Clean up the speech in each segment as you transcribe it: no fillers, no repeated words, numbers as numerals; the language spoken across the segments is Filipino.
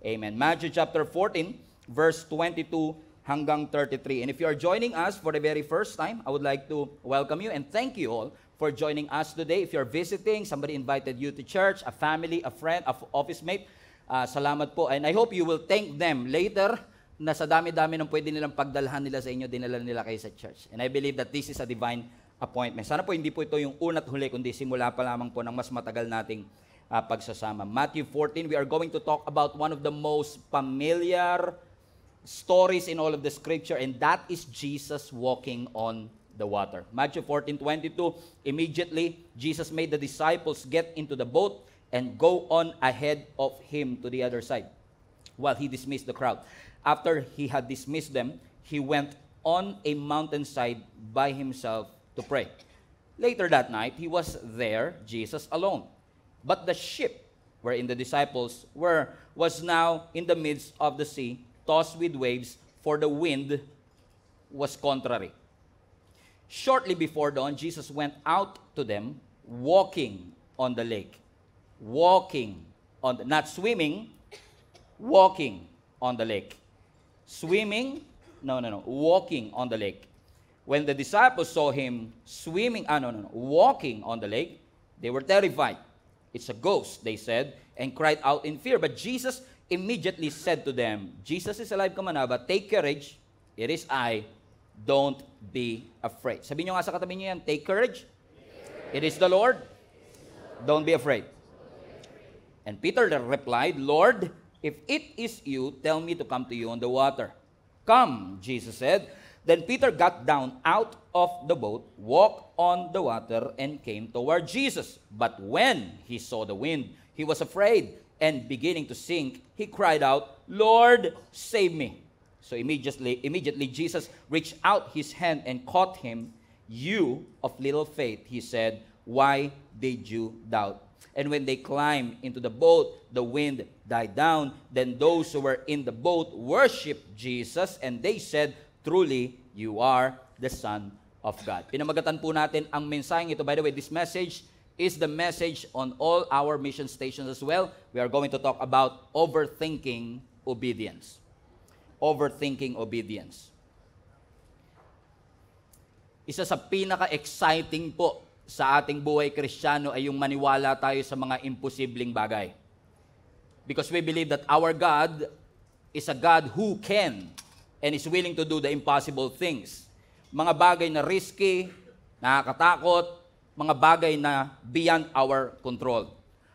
Amen. Matthew chapter 14, verse 22 hanggang 33. And if you are joining us for the very first time, I would like to welcome you and thank you all for joining us today. If you're visiting, somebody invited you to church, a family, a friend, a office mate, salamat po. And I hope you will thank them later na sa dami-dami ng pwede nilang pagdalhan nila sa inyo, dinala nila kayo sa church. And I believe that this is a divine appointment. Sana po hindi po ito yung una't huli, kundi simula pa lamang po ng mas matagal nating pagsasama. Matthew 14, we are going to talk about one of the most familiar stories in all of the scripture, and that is Jesus walking on the water. Matthew 14:22, immediately Jesus made the disciples get into the boat and go on ahead of him to the other side while he dismissed the crowd. After he had dismissed them, he went on a mountainside by himself to pray. Later that night, he was there, Jesus, alone. But the ship wherein the disciples were was now in the midst of the sea, tossed with waves, for the wind was contrary. Shortly before dawn, Jesus went out to them, walking on the lake. Not swimming, walking on the lake. Swimming? No. Walking on the lake. When the disciples saw him walking on the lake, they were terrified. It's a ghost, they said, and cried out in fear. But Jesus immediately said to them, Jesus is alive, come on now, but take courage, it is I, don't be afraid. Sabihin nyo nga sa katabi nyo yan, take courage, it is the Lord, don't be afraid. And Peter replied, Lord, if it is you, tell me to come to you on the water. Come, Jesus said. Then Peter got down out of the boat, walked on the water, and came toward Jesus. But when he saw the wind, he was afraid, and beginning to sink, he cried out, Lord, save me. So immediately Jesus reached out his hand and caught him. You of little faith, he said, why did you doubt? And when they climbed into the boat, the wind died down. Then those who were in the boat worshiped Jesus, and they said, truly, you are the Son of God. Pinamagatan po natin ang mensaheng ito. By the way, this message is the message on all our mission stations as well. We are going to talk about overthinking obedience. Overthinking obedience. Isa sa pinaka-exciting po sa ating buhay Kristiyano ay yung maniwala tayo sa mga imposibleng bagay. Because we believe that our God is a God who can and is willing to do the impossible things. Mga bagay na risky, nakakatakot, mga bagay na beyond our control.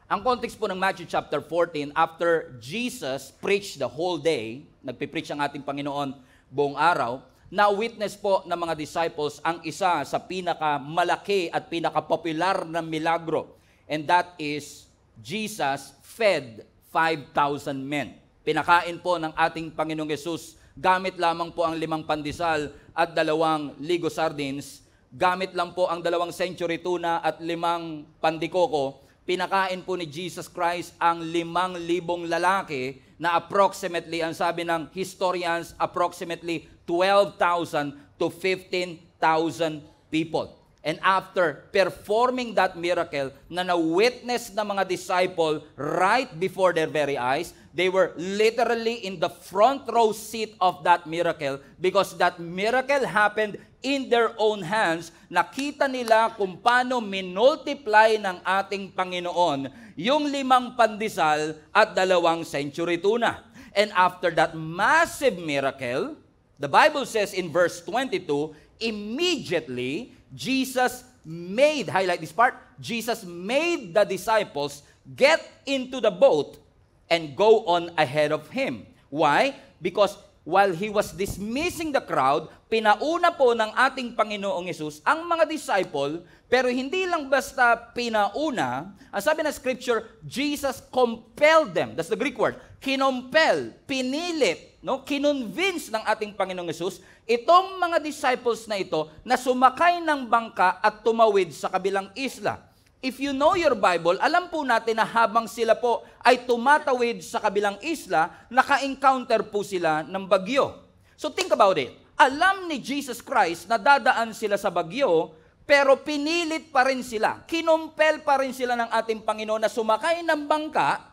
Ang context po ng Matthew chapter 14, after Jesus preached the whole day, nagpipreach ang ating Panginoon buong araw, na-witness po ng mga disciples ang isa sa pinakamalaki at pinakapopular na milagro. And that is, Jesus fed 5,000 men. Pinakain po ng ating Panginoong Yesus gamit lamang po ang 5 pandesal at 2 ligo sardines, gamit lang po ang 2 century tuna at 5 pandikoko, pinakain po ni Jesus Christ ang 5,000 lalaki na approximately, ang sabi ng historians, approximately 12,000 to 15,000 people. And after performing that miracle na na-witness ng mga disciple right before their very eyes, they were literally in the front row seat of that miracle because that miracle happened in their own hands. Nakita nila kung paano minultiply ng ating Panginoon yung 5 pandesal at 2 century tuna. And after that massive miracle, the Bible says in verse 22, immediately, Jesus made, highlight this part, Jesus made the disciples get into the boat and go on ahead of him. Why? Because while he was dismissing the crowd, pinauna po ng ating Panginoong Yesus ang mga disciple, pero hindi lang basta pinauna, ang sabi ng scripture, Jesus compelled them. That's the Greek word. Kinompel, pinilit, kinonvince ng ating Panginoong Yesus itong mga disciples na ito na sumakay ng bangka at tumawid sa kabilang isla. If you know your Bible, alam po natin na habang sila po ay tumatawid sa kabilang isla, naka-encounter po sila ng bagyo. So think about it. Alam ni Jesus Christ na dadaan sila sa bagyo, pero pinilit pa rin sila. Kinumpel pa rin sila ng ating Panginoon na sumakay ng bangka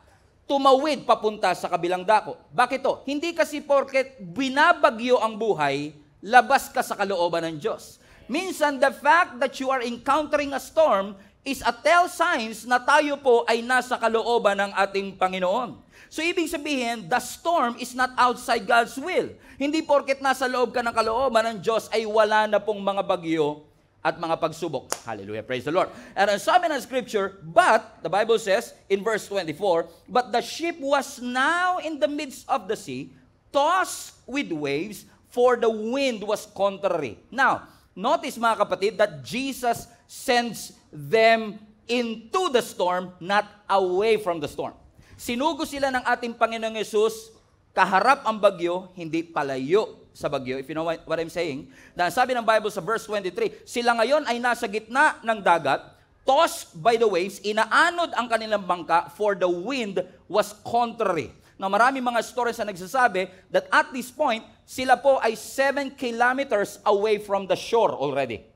tumawid papunta sa kabilang dako. Bakit to? Hindi kasi porket binabagyo ang buhay, labas ka sa kalooban ng Diyos. Minsan, the fact that you are encountering a storm is a tell signs na tayo po ay nasa kalooban ng ating Panginoon. So, ibig sabihin, the storm is not outside God's will. Hindi porket nasa loob ka ng kalooban ng Diyos ay wala na pong mga bagyo at mga pagsubok. Hallelujah, praise the Lord. And ang sabi ng Scripture, but, the Bible says in verse 24, but the ship was now in the midst of the sea, tossed with waves, for the wind was contrary. Now, notice mga kapatid that Jesus sends them into the storm, not away from the storm. Sinugo sila ng ating Panginoong Yesus, kaharap ang bagyo, hindi palayo sa bagyo. If you know what I'm saying. Dahil sabi ng Bible sa verse 23, sila ngayon ay nasa gitna ng dagat, tossed by the waves, inaanod ang kanilang bangka, for the wind was contrary. Now, marami mga stories na nagsasabi that at this point, sila po ay 7 kilometers away from the shore already.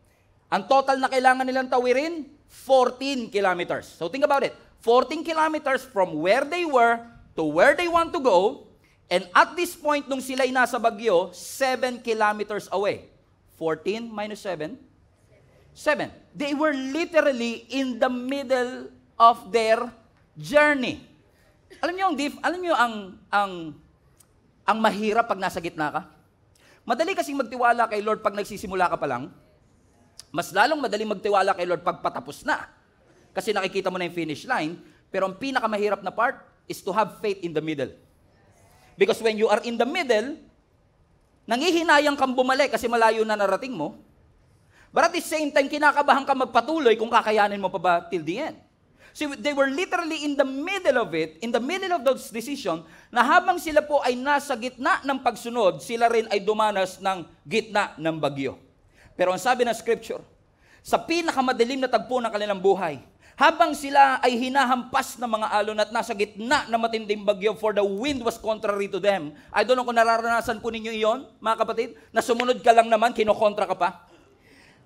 Ang total na kailangan nilang tawirin, 14 kilometers. So think about it. 14 kilometers from where they were to where they want to go, and at this point, nung sila'y nasa bagyo, 7 kilometers away. 14 minus 7? 7. They were literally in the middle of their journey. Alam niyo ang mahirap pag nasa gitna ka? Madali kasing magtiwala kay Lord pag nagsisimula ka pa lang. Mas lalong madali magtiwala kay Lord pag patapos na. Kasi nakikita mo na yung finish line. Pero ang pinakamahirap na part is to have faith in the middle. Because when you are in the middle, nangihinayang kang bumalik kasi malayo na narating mo. But at the same time, kinakabahan ka magpatuloy kung kakayanin mo pa ba till the end. So they were literally in the middle of it, in the middle of those decisions, na habang sila po ay nasa gitna ng pagsunod, sila rin ay dumanas ng gitna ng bagyo. Pero ang sabi ng Scripture, sa pinakamadilim na tagpo ng kanilang buhay, habang sila ay hinahampas ng mga alon at nasa gitna ng matinding bagyo, for the wind was contrary to them. I don't know kung nararanasan po ninyo iyon, mga kapatid, na sumunod ka lang naman, kinokontra ka pa.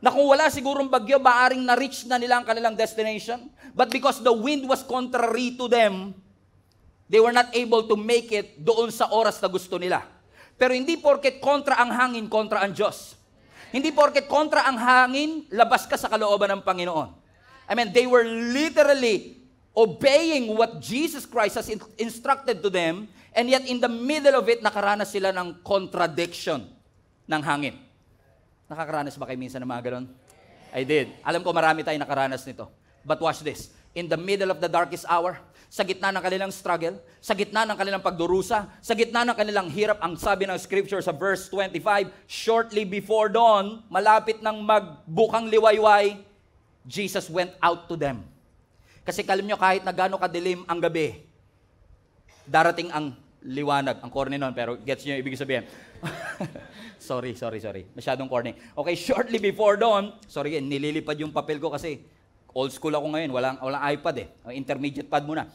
Na kung wala sigurong bagyo, maaring na-reach na nila ang kanilang destination. But because the wind was contrary to them, they were not able to make it doon sa oras na gusto nila. Pero hindi porket kontra ang hangin, kontra ang Diyos. Hindi porket kontra ang hangin, labas ka sa kalooban ng Panginoon. I mean, they were literally obeying what Jesus Christ has instructed to them, and yet in the middle of it, nakaranas sila ng contradiction ng hangin. Nakakaranas ba kayo minsan ng mga ganon? I did. Alam ko marami tayong nakaranas nito. But watch this. In the middle of the darkest hour, sa gitna ng kanilang struggle, sa gitna ng kanilang pagdurusa, sa gitna ng kanilang hirap, ang sabi ng Scripture sa verse 25, shortly before dawn, malapit ng magbukang liwayway, Jesus went out to them. Kasi kalam nyo, kahit na gano'ng kadilim ang gabi, darating ang liwanag. Ang corny nun, pero gets nyo yung ibig sabihin. Sorry. Masyadong corny. Okay, shortly before dawn, sorry, nililipad yung papel ko kasi old school ako ngayon, walang iPad eh. Intermediate pad muna.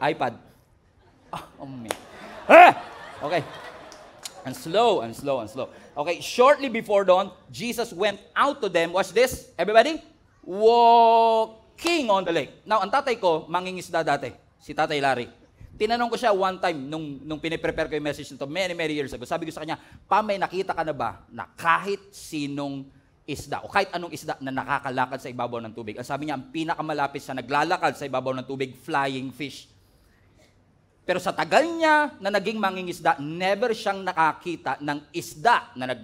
iPad. Oh man. Okay. And slow. Okay, shortly before dawn, Jesus went out to them. Watch this, everybody. Walking on the lake. Now, ang tatay ko, mangingisda dati. Si Tatay Larry. Tinanong ko siya one time, nung piniprepare ko yung message nito, many years ago. Sabi ko sa kanya, may nakita ka na ba na kahit sinong isda, o kahit anong isda na nakakalakad sa ibabaw ng tubig? Ang sabi niya, ang pinakamalapit sa naglalakad sa ibabaw ng tubig, flying fish. Pero sa tagal niya na naging mangingisda, never siyang nakakita ng isda na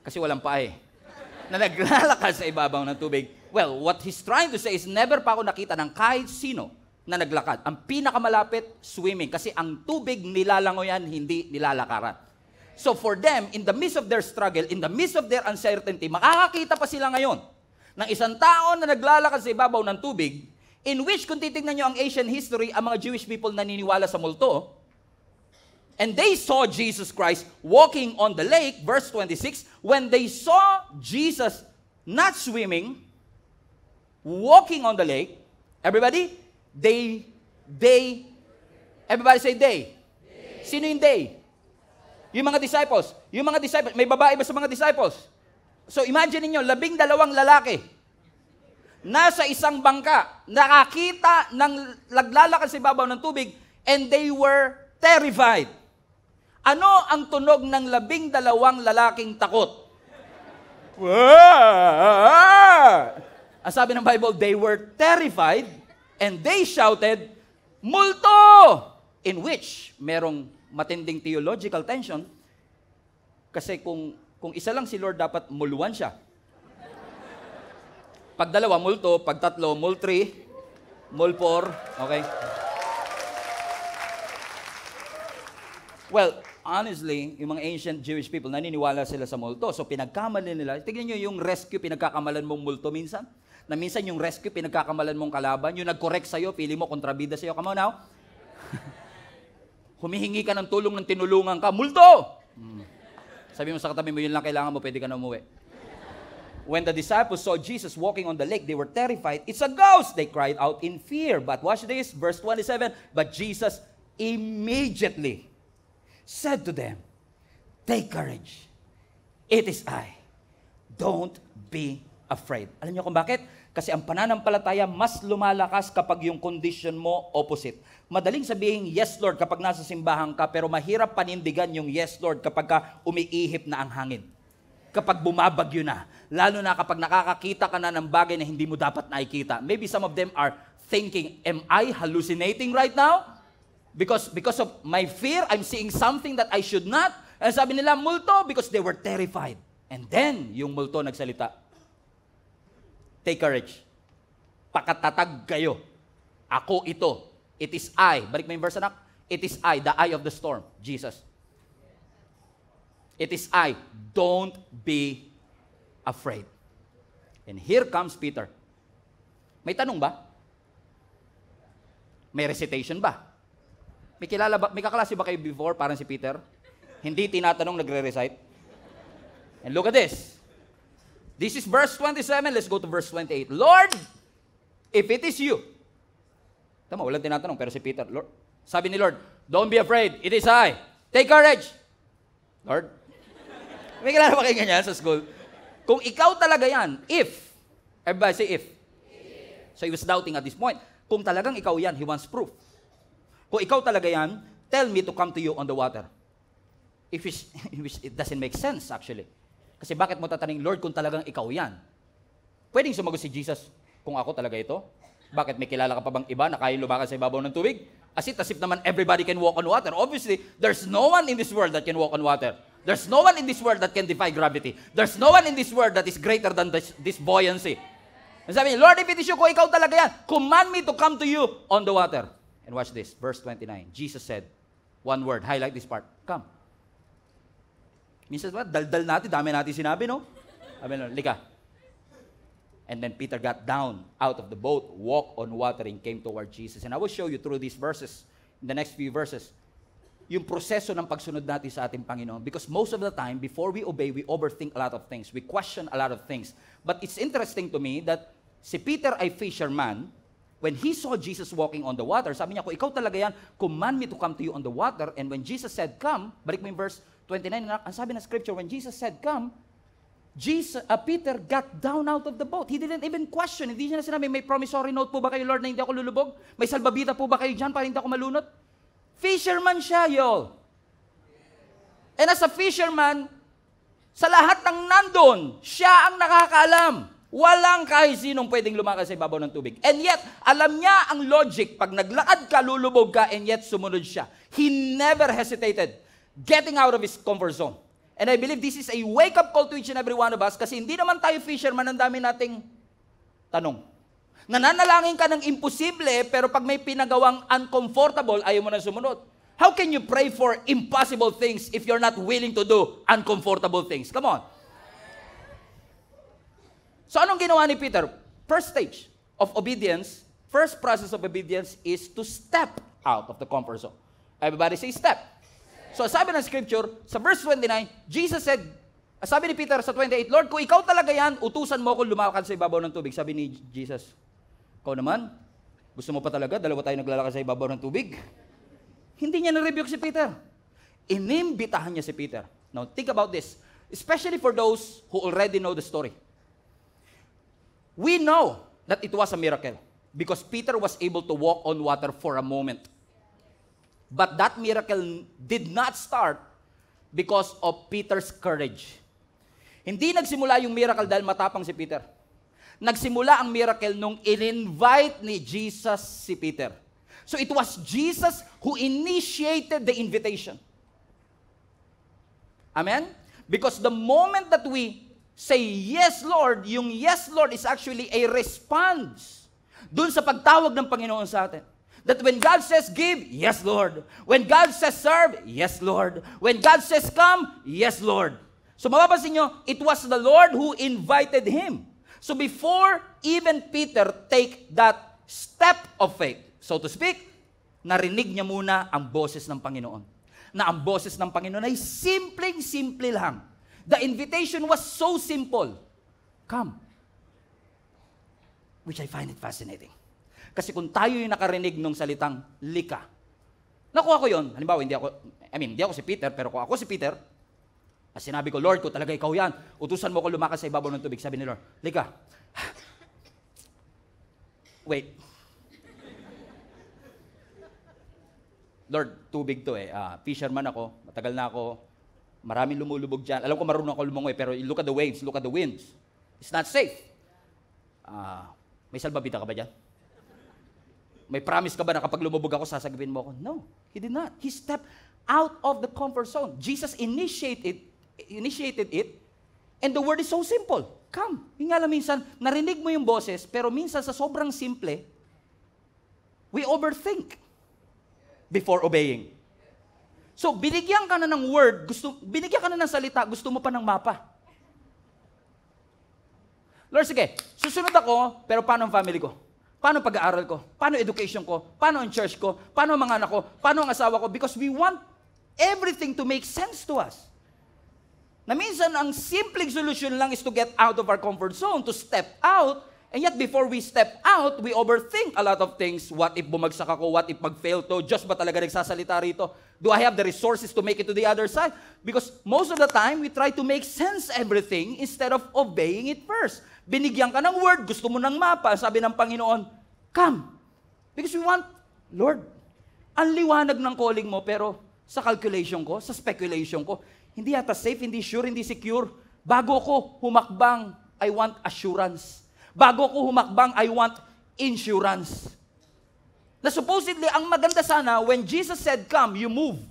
kasi walang paa eh. Na naglalakad sa ibabaw ng tubig. Well, what he's trying to say is never pa ako nakita ng kahit sino na naglakad. Ang pinakamalapit, swimming. Kasi ang tubig nilalangoyan, hindi nilalakaran. So for them, in the midst of their struggle, in the midst of their uncertainty, makakakita pa sila ngayon ng isang tao na naglalakad sa ibabaw ng tubig, in which, kung titignan nyo ang Asian history, ang mga Jewish people naniniwala sa multo, and they saw Jesus Christ walking on the lake, verse 26, when they saw Jesus not swimming, walking on the lake, everybody say they. Sino yung they? Yung mga disciples. May babae ba sa mga disciples? So imagine niyo 12 lalaki nasa isang bangka, nakakita ng naglalakad sa ibabaw ng tubig, and they were terrified. Ano ang tunog ng 12 lalaking takot? Ang sabi ng Bible, they were terrified, and they shouted, multo! In which, merong matinding theological tension, kasi kung isa lang si Lord, dapat muluan siya. Pag dalawa, multo. Pag tatlo, multri. Mulpor. Okay? Well, honestly, yung mga ancient Jewish people, naniniwala sila sa multo. So, pinagkamalan nila. Tignan nyo yung rescue, pinagkakamalan mong multo minsan. Na minsan yung rescue, pinagkakamalan mong kalaban. Yung nag-correct sa'yo, pili mo, kontrabida sa'yo. Come on now. Humihingi ka ng tulong ng tinulungan ka. Multo! Sabi mo sa katabi mo, yun lang kailangan mo, pwede ka na umuwi. When the disciples saw Jesus walking on the lake, they were terrified. It's a ghost! They cried out in fear. But watch this, verse 27. But Jesus immediately said to them, take courage. It is I. Don't be afraid. Alam niyo kung bakit? Kasi ang pananampalataya mas lumalakas kapag yung condition mo opposite. Madaling sabihin, yes Lord, kapag nasa simbahan ka, pero mahirap panindigan yung yes Lord kapag ka umiihip na ang hangin. Kapag bumabagyo na, lalo na kapag nakakakita ka na ng bagay na hindi mo dapat nakikita. Maybe some of them are thinking, am I hallucinating right now? Because of my fear, I'm seeing something that I should not. And sabi nila, multo, because they were terrified. And then, yung multo nagsalita, take courage. Pakatatag kayo. Ako ito. It is I. Balik mo yung verse, anak. It is I, the eye of the storm. Jesus. It is I. Don't be afraid. And here comes Peter. May tanong ba? May recitation ba? May kilala ba? May kaklase ba kayo before parang si Peter? Hindi tinatanong, nagre-recite. And look at this. This is verse 27. Let's go to verse 28. Lord, if it is you. Tama, walang tinatanong, pero si Peter, Lord, sabi ni Lord, don't be afraid. It is I. Take courage. Lord, may kilala ba kayo ganyan sa school? Kung ikaw talaga yan, if, everybody say if. So he was doubting at this point. Kung talagang ikaw yan, he wants proof. Kung ikaw talaga yan, tell me to come to you on the water. If it doesn't make sense actually. Kasi bakit mo tatanungin, Lord, kung talagang ikaw yan? Pwedeng sumagot si Jesus, kung ako talaga ito? Bakit may kilala ka pa bang iba na kaya lumakad sa ibabaw ng tubig? As if naman everybody can walk on water. Obviously, there's no one in this world that can walk on water. There's no one in this world that can defy gravity. There's no one in this world that is greater than this buoyancy. And sabi niya, Lord, if it is you, kung ikaw talaga yan, command me to come to you on the water. And watch this, verse 29. Jesus said, one word, highlight this part, come. Minsan, daldal natin, dami natin sinabi, no? Sabi niya, lika. And then Peter got down out of the boat, walked on water, and came toward Jesus. And I will show you through these verses, in the next few verses, yung proseso ng pagsunod natin sa ating Panginoon. Because most of the time, before we obey, we overthink a lot of things. We question a lot of things. But it's interesting to me that si Peter ay fisherman. When he saw Jesus walking on the water, sabi niya, kung ikaw talaga yan, command me to come to you on the water. And when Jesus said, come, balik mo yung verse 29, ang sabi ng scripture, when Jesus said, come, Peter got down out of the boat. He didn't even question. Hindi niya na sinabi, may promissory note po ba kayo, Lord, na hindi ako lulubog? May salbabida po ba kayo dyan para hindi ako malunod? Fisherman siya, y'all. And as a fisherman, sa lahat ng nandun, siya ang nakakaalam. Walang kahit sinong pwedeng lumakad sa ibabaw ng tubig. And yet, alam niya ang logic. Pag naglakad ka, lulubog ka, and yet sumunod siya. He never hesitated getting out of his comfort zone. And I believe this is a wake-up call to each and every one of us kasi hindi naman tayo fisherman, ang dami nating tanong. Nananalangin ka ng imposible, pero pag may pinagawang uncomfortable, ayaw mo na sumunod. How can you pray for impossible things if you're not willing to do uncomfortable things? Come on. So anong ginawa ni Peter? First stage of obedience, first process of obedience is to step out of the comfort zone. Everybody say step. So sabi ng scripture, sa verse 29, Jesus said, sabi ni Peter sa 28, Lord, kung ikaw talaga yan, utusan mo ako lumakad sa ibabaw ng tubig. Sabi ni Jesus, ikaw naman, gusto mo pa talaga, dalawa tayo naglalakad sa ibabaw ng tubig? Hindi niya na-rebuke si Peter. Inimbitahan niya si Peter. Now, think about this. Especially for those who already know the story. We know that it was a miracle. Because Peter was able to walk on water for a moment. But that miracle did not start because of Peter's courage. Hindi nagsimula yung miracle dahil matapang si Peter. Nagsimula ang miracle nung in-invite ni Jesus si Peter. So it was Jesus who initiated the invitation. Amen? Because the moment that we say, yes, Lord, yung yes, Lord is actually a response dun sa pagtawag ng Panginoon sa atin. That when God says give, yes, Lord. When God says serve, yes, Lord. When God says come, yes, Lord. So mapapansin nyo, it was the Lord who invited him. So before even Peter take that step of faith, so to speak, narinig niya muna ang boses ng Panginoon. Na ang boses ng Panginoon ay simpleng-simple lang. The invitation was so simple. Come. Which I find it fascinating. Kasi kung tayo yung nakarinig ng salitang lika, nakuha ko yun. Halimbawa, hindi ako si Peter, pero kung ako si Peter, sinabi ko, Lord, ko talaga ikaw yan. Utusan mo ko lumakas sa ibabaw ng tubig. Sabi ni Lord, lika. Wait. Lord, tubig to eh. Fisherman ako. Matagal na ako. Maraming lumulubog dyan. Alam ko marunong ako lumangoy, pero look at the waves, look at the winds. It's not safe. May salbabida ka ba dyan? May promise ka ba na kapag lumubog ako, sasagipin mo ako? No, he did not. He stepped out of the comfort zone. Jesus initiated it, and the word is so simple. Come. Yung nga lang minsan, narinig mo yung boses, pero minsan sa sobrang simple, we overthink before obeying. So, binigyan ka na ng word, binigyan ka na ng salita, gusto mo pa ng mapa. Lord, sige, susunod ako, pero paano ang family ko? Paano pag-aaral ko? Paano education ko? Paano ang church ko? Paano ang mga anak ko? Paano ang asawa ko? Because we want everything to make sense to us. Na minsan, ang simpleng solution lang is to get out of our comfort zone, to step out, and yet before we step out, we overthink a lot of things. What if bumagsak ako? What if mag-fail to? Diyos ba talaga nagsasalita rito? Do I have the resources to make it to the other side? Because most of the time, we try to make sense everything instead of obeying it first. Binigyan ka ng word, gusto mo ng mapa, sabi ng Panginoon, come. Because we want, Lord, ang liwanag ng calling mo, pero sa calculation ko, sa speculation ko, hindi yata safe, hindi sure, hindi secure. Bago ko humakbang, I want assurance. Bago ko humakbang, I want insurance. Na supposedly, ang maganda sana, when Jesus said, come, you move.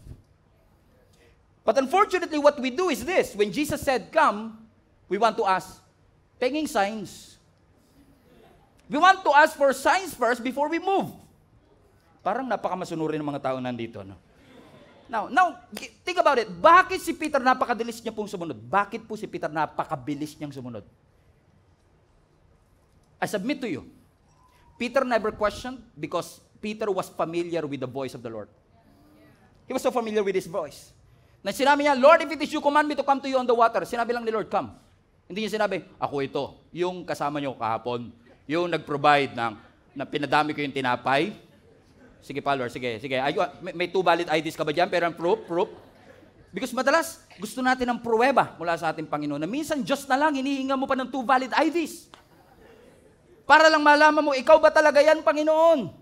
But unfortunately, what we do is this. When Jesus said, come, we want to ask, penging signs. We want to ask for signs first before we move. Parang napakamasunurin ng mga tao nandito, no? Now, think about it. Bakit si Peter napakabilis niya pong sumunod? Bakit po si Peter napakabilis niyang sumunod? I submit to you, Peter never questioned because Peter was familiar with the voice of the Lord. He was so familiar with His voice. Na sinabi niya, Lord, if it is you, command me to come to you on the water. Sinabi lang ni Lord, come. Hindi niya sinabi, ako ito, yung kasama niyo kahapon, yung nag-provide na pinadami ko yung tinapay. Sige pa, Lord, sige. May 2 valid IDs ka ba dyan? Pero ang proof. Because madalas, gusto natin ng pruweba mula sa ating Panginoon. Na minsan, Diyos na lang, hinihinga mo pa ng 2 valid IDs. Para lang malaman mo, ikaw ba talaga yan, Panginoon?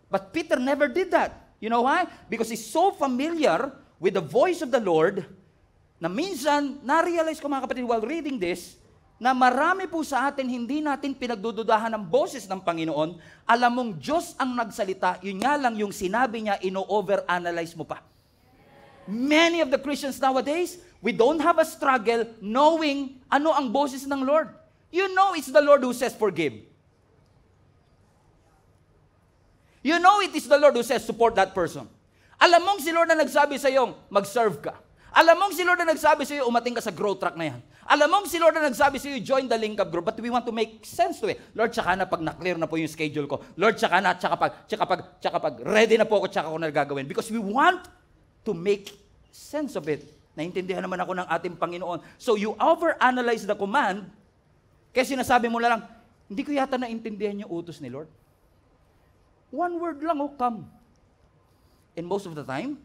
But Peter never did that. You know why? Because he's so familiar with the voice of the Lord, na minsan, na-realize ko mga kapatid while reading this, na marami po sa atin, hindi natin pinagdududahan ng boses ng Panginoon. Alam mong Diyos ang nagsalita, yun nga lang yung sinabi niya, ino-overanalyze mo pa. Many of the Christians nowadays, we don't have a struggle knowing ano ang boses ng Lord. You know it's the Lord who says forgive. You know it is the Lord who says support that person. Alam mong si Lord na nagsabi sa iyo, mag-serve ka. Alam mong si Lord na nagsabi sa iyo, umating ka sa growth track na yan. Alam mong si Lord na nagsabi sa iyo, join the link up group, but we want to make sense to it. Lord, tsaka na pag na-clear na po yung schedule ko. Lord, tsaka pag ready na po ako, tsaka ko na gagawin. Because we want to make sense of it. Naintindihan naman ako ng ating Panginoon. So you overanalyze the command, kaya sinasabi mo lang, hindi ko yata naintindihan yung utos ni Lord. One word lang, come. And most of the time,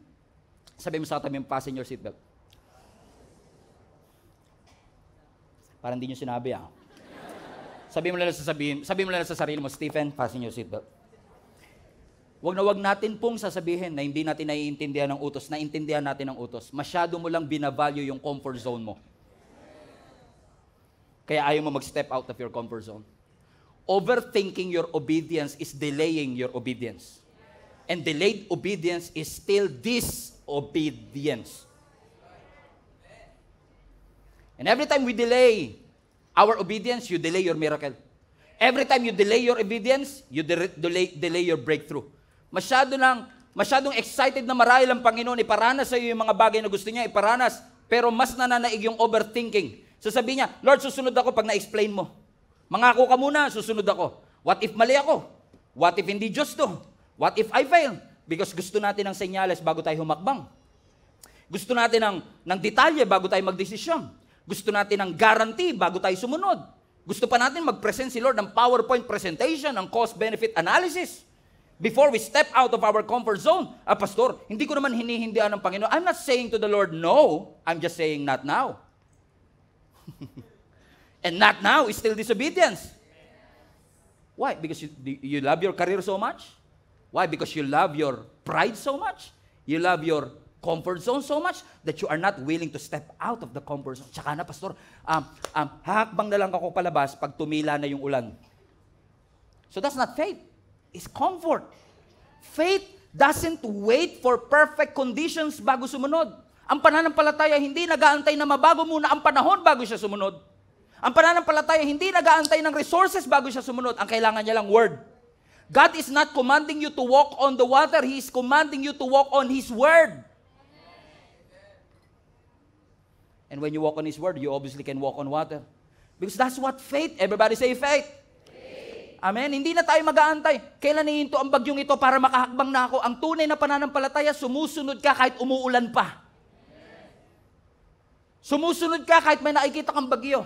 sabi mo sa katabi yung fasten your seatbelt. Parang hindi nyo sinabi, Sabi mo lang sa sarili mo, Stephen, fasten your seatbelt. Wag natin pong sasabihin na hindi natin naiintindihan ng utos, naintindihan natin ang utos. Masyado mo lang binavalue yung comfort zone mo. Kaya ayaw mo mag-step out of your comfort zone. Overthinking your obedience is delaying your obedience. And delayed obedience is still disobedience. And every time we delay our obedience, you delay your miracle. Every time you delay your obedience, you delay your breakthrough. Masyadong excited na marahil ang Panginoon, iparanas sa iyo yung mga bagay na gusto niya, iparanas, pero mas nananaig yung overthinking. Sasabihin niya, Lord, susunod ako pag na-explain mo. Mangako ka muna, susunod ako. What if mali ako? What if hindi Diyos to? What if I fail? Because gusto natin ng senyales bago tayo humakbang. Gusto natin ng detalye bago tayo magdesisyon. Gusto natin ng guarantee bago tayo sumunod. Gusto pa natin mag-present si Lord ng PowerPoint presentation, ng cost-benefit analysis. Before we step out of our comfort zone, Pastor, hindi ko naman hinihindihan ng Panginoon. I'm not saying to the Lord, no. I'm just saying not now. And not now is still disobedience. Why? Because you love your career so much? Why? Because you love your pride so much? You love your comfort zone so much that you are not willing to step out of the comfort zone. Tsaka na, Pastor, hahakbang na lang ako palabas pag tumila na yung ulan. So that's not faith. It's comfort. Faith doesn't wait for perfect conditions bago sumunod. Ang pananampalataya hindi nag-aantay na mabago muna ang panahon bago siya sumunod. Ang pananampalataya hindi nag-aantay ng resources bago siya sumunod. Ang kailangan niya lang word. God is not commanding you to walk on the water. He is commanding you to walk on His word. And when you walk on His word, you obviously can walk on water. Because that's what faith, everybody say faith. Amen? Hindi na tayo mag-aantay. Kailan ihinto ang bagyong ito para makahakbang na ako? Ang tunay na pananampalataya, sumusunod ka kahit umuulan pa. Sumusunod ka kahit may nakikita kang bagyo.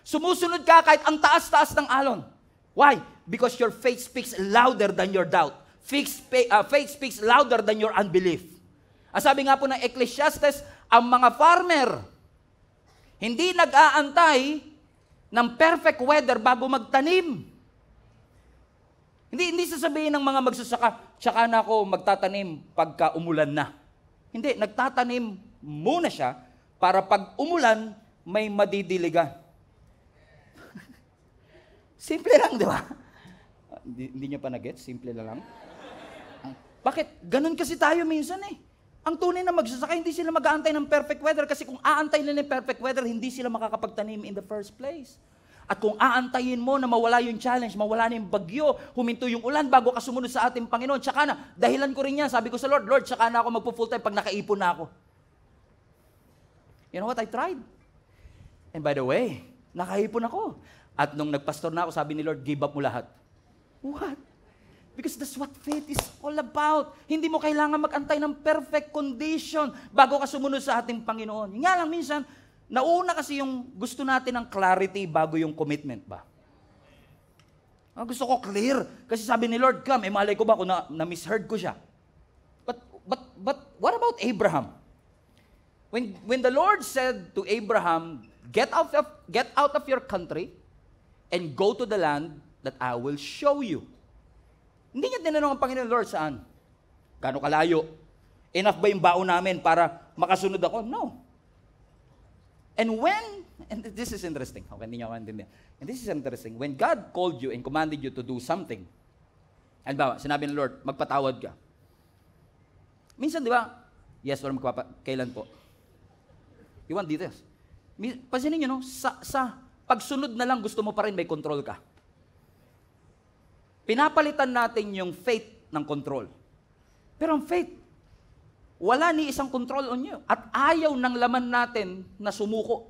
Sumusunod ka kahit ang taas-taas ng alon. Why? Because your faith speaks louder than your doubt. Faith speaks louder than your unbelief. Ang sabi nga po ng Ecclesiastes, ang mga farmer, hindi nag-aantay ng perfect weather bago magtanim. Hindi sasabihin ng mga magsasaka, tsaka na ako magtatanim pagka umulan na. Hindi, nagtatanim muna siya para pag umulan, may madidiligan. Simple lang, di ba? Hindi niya pa na-get? Simple na lang. Bakit? Ganun kasi tayo minsan eh. Ang tunay na magsasaka, hindi sila mag-aantay ng perfect weather kasi kung aantay nila ng perfect weather, hindi sila makakapagtanim in the first place. At kung aantayin mo na mawala yung challenge, mawala na yung bagyo, huminto yung ulan bago ka sumunod sa ating Panginoon, tsaka na, dahilan ko rin yan, sabi ko sa Lord, Lord, tsaka na ako magpo-full time pag nakaipon na ako. You know what? I tried. And by the way, nakaipon ako. At nung nagpastor na ako, sabi ni Lord, give up mo lahat. What? Because that's what faith is all about. Hindi mo kailangan mag-antay ng perfect condition bago ka sumunod sa ating Panginoon. Nga lang minsan, nauna kasi yung gusto natin ng clarity bago yung commitment ba? Gusto ko clear. Kasi sabi ni Lord, come, malay ko ba kung na-misheard ko siya. But what about Abraham? When the Lord said to Abraham, get out of your country and go to the land that I will show you. Hindi niya tinanong ang Panginoon, Lord, saan? Gaano kalayo? Enough ba yung baon namin para makasunod ako? No. And this is interesting. Okay, hindi niyo maintindihan. And this is interesting. When God called you and commanded you to do something, and ba, sinabi ng Lord, magpatawad ka. Minsan, di ba? Yes, Lord, kailan po? You want details? Pansinin niyo, no? Sa pagsunod na lang, gusto mo pa rin may control ka. Pinapalitan natin yung faith ng control. Pero ang faith, wala ni isang control on you. At ayaw ng laman natin na sumuko.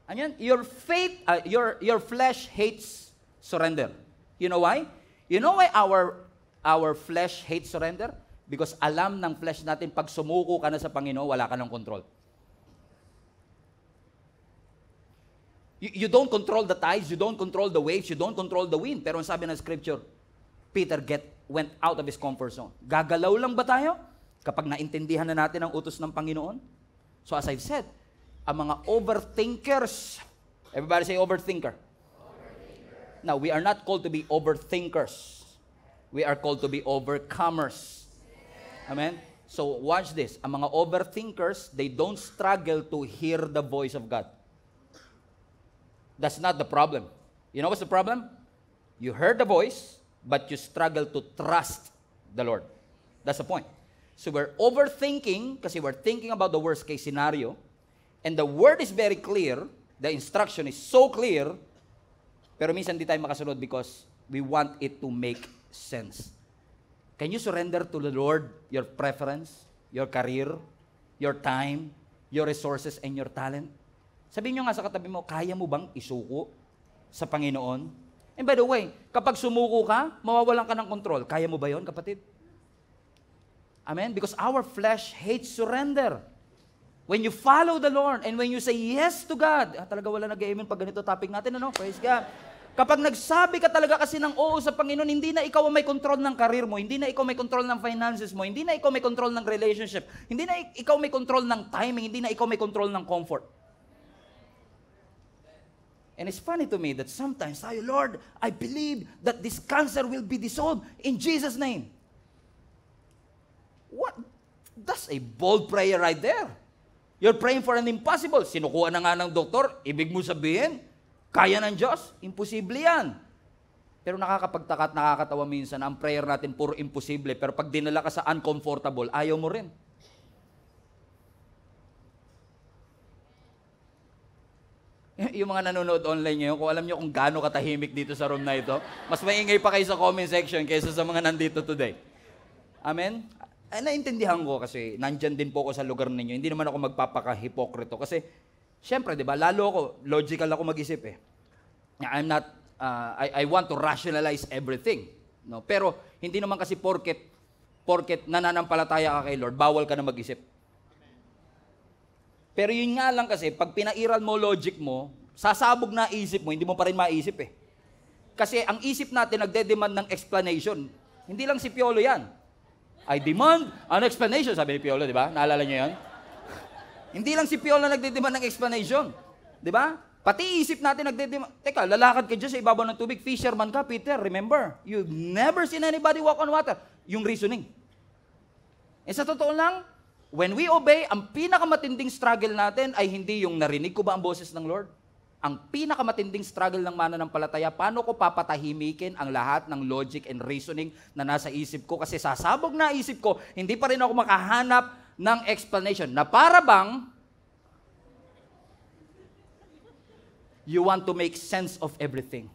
Ayan, your faith, your flesh hates surrender. You know why? You know why our flesh hates surrender? Because alam ng flesh natin, pag sumuko ka na sa Panginoon, wala ka ng control. You don't control the tides, you don't control the waves, you don't control the wind. Pero ang sabi ng Scripture, Peter went out of his comfort zone. Gagalaw lang ba tayo? Kapag naintindihan na natin ang utos ng Panginoon. So as I've said, ang mga overthinkers, everybody say overthinker. Now, we are not called to be overthinkers. We are called to be overcomers. Amen? So, watch this. Ang mga overthinkers, they don't struggle to hear the voice of God. That's not the problem. You know what's the problem? You heard the voice, but you struggle to trust the Lord. That's the point. So we're overthinking kasi we're thinking about the worst case scenario, and the word is very clear, the instruction is so clear, pero minsan di tayo makasunod because we want it to make sense. Can you surrender to the Lord your preference, your career, your time, your resources, and your talent? Sabihin nyo nga sa katabi mo, kaya mo bang isuko sa Panginoon? And by the way, kapag sumuko ka, mawawalan ka ng control. Kaya mo ba yon, kapatid? Amen? Because our flesh hates surrender. When you follow the Lord and when you say yes to God, talaga wala nag-amen pag ganito topic natin, ano? Praise God. Kapag nagsabi ka talaga kasi ng oo sa Panginoon, hindi na ikaw ang may control ng career mo, hindi na ikaw may control ng finances mo, hindi na ikaw may control ng relationship, hindi na ikaw may control ng timing, hindi na ikaw may control ng comfort. And it's funny to me that sometimes, Lord, I believe that this cancer will be dissolved in Jesus' name. What? That's a bold prayer right there. You're praying for an impossible. Sinukuha na nga ng doktor, ibig mo sabihin, kaya ng Diyos? Imposible yan. Pero nakakapagtaka at nakakatawa minsan, ang prayer natin puro imposible, pero pag dinala ka sa uncomfortable, ayaw mo rin. Yung mga nanonood online ngayon, kung alam nyo kung gaano katahimik dito sa room na ito, mas maingay pa kayo sa comment section kaysa sa mga nandito today. Amen? Naintindihan ko kasi nandyan din po ako sa lugar ninyo. Hindi naman ako magpapaka-hipokrito kasi syempre, 'di ba? Lalo ako logical ako mag-isip eh. I'm not I want to rationalize everything, no? Pero hindi naman kasi porket nananampalataya ka kay Lord, bawal ka na mag-isip. Pero yun nga lang kasi pag pinairal mo logic mo, sasabog na isip mo, hindi mo pa rin maisip eh. Kasi ang isip natin nagde-demand ng explanation. Hindi lang si Piolo 'yan. I demand an explanation, sabi ni Piolo, di ba? Naalala niyo yan? Hindi lang si Piolo nagdedemand ng explanation. Di ba? Pati isip natin nagdedemand. Teka, lalakad ka dyan sa ibabaw ng tubig. Fisherman ka, Peter. Remember, you've never seen anybody walk on water. Yung reasoning. E sa totoo lang, when we obey, ang pinakamatinding struggle natin ay hindi yung narinig ko ba ang boses ng Lord? Ang pinakamatinding struggle ng mananampalataya, paano ko papatahimikin ang lahat ng logic and reasoning na nasa isip ko? Kasi sasabog na isip ko, hindi pa rin ako makahanap ng explanation. Na para bang, you want to make sense of everything.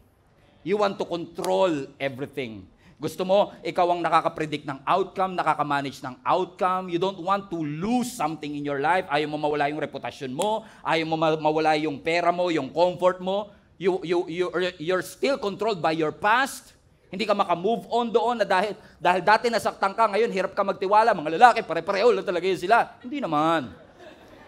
You want to control everything. Gusto mo, ikaw ang nakaka-predict ng outcome, nakaka-manage ng outcome. You don't want to lose something in your life. Ayaw mo mawala yung reputasyon mo. Ayaw mo mawala yung pera mo, yung comfort mo. You're still controlled by your past. Hindi ka maka-move on doon na dahil dati nasaktan ka, ngayon hirap ka magtiwala. Mga lalaki, pare-pareho lang talaga yun sila. Hindi naman.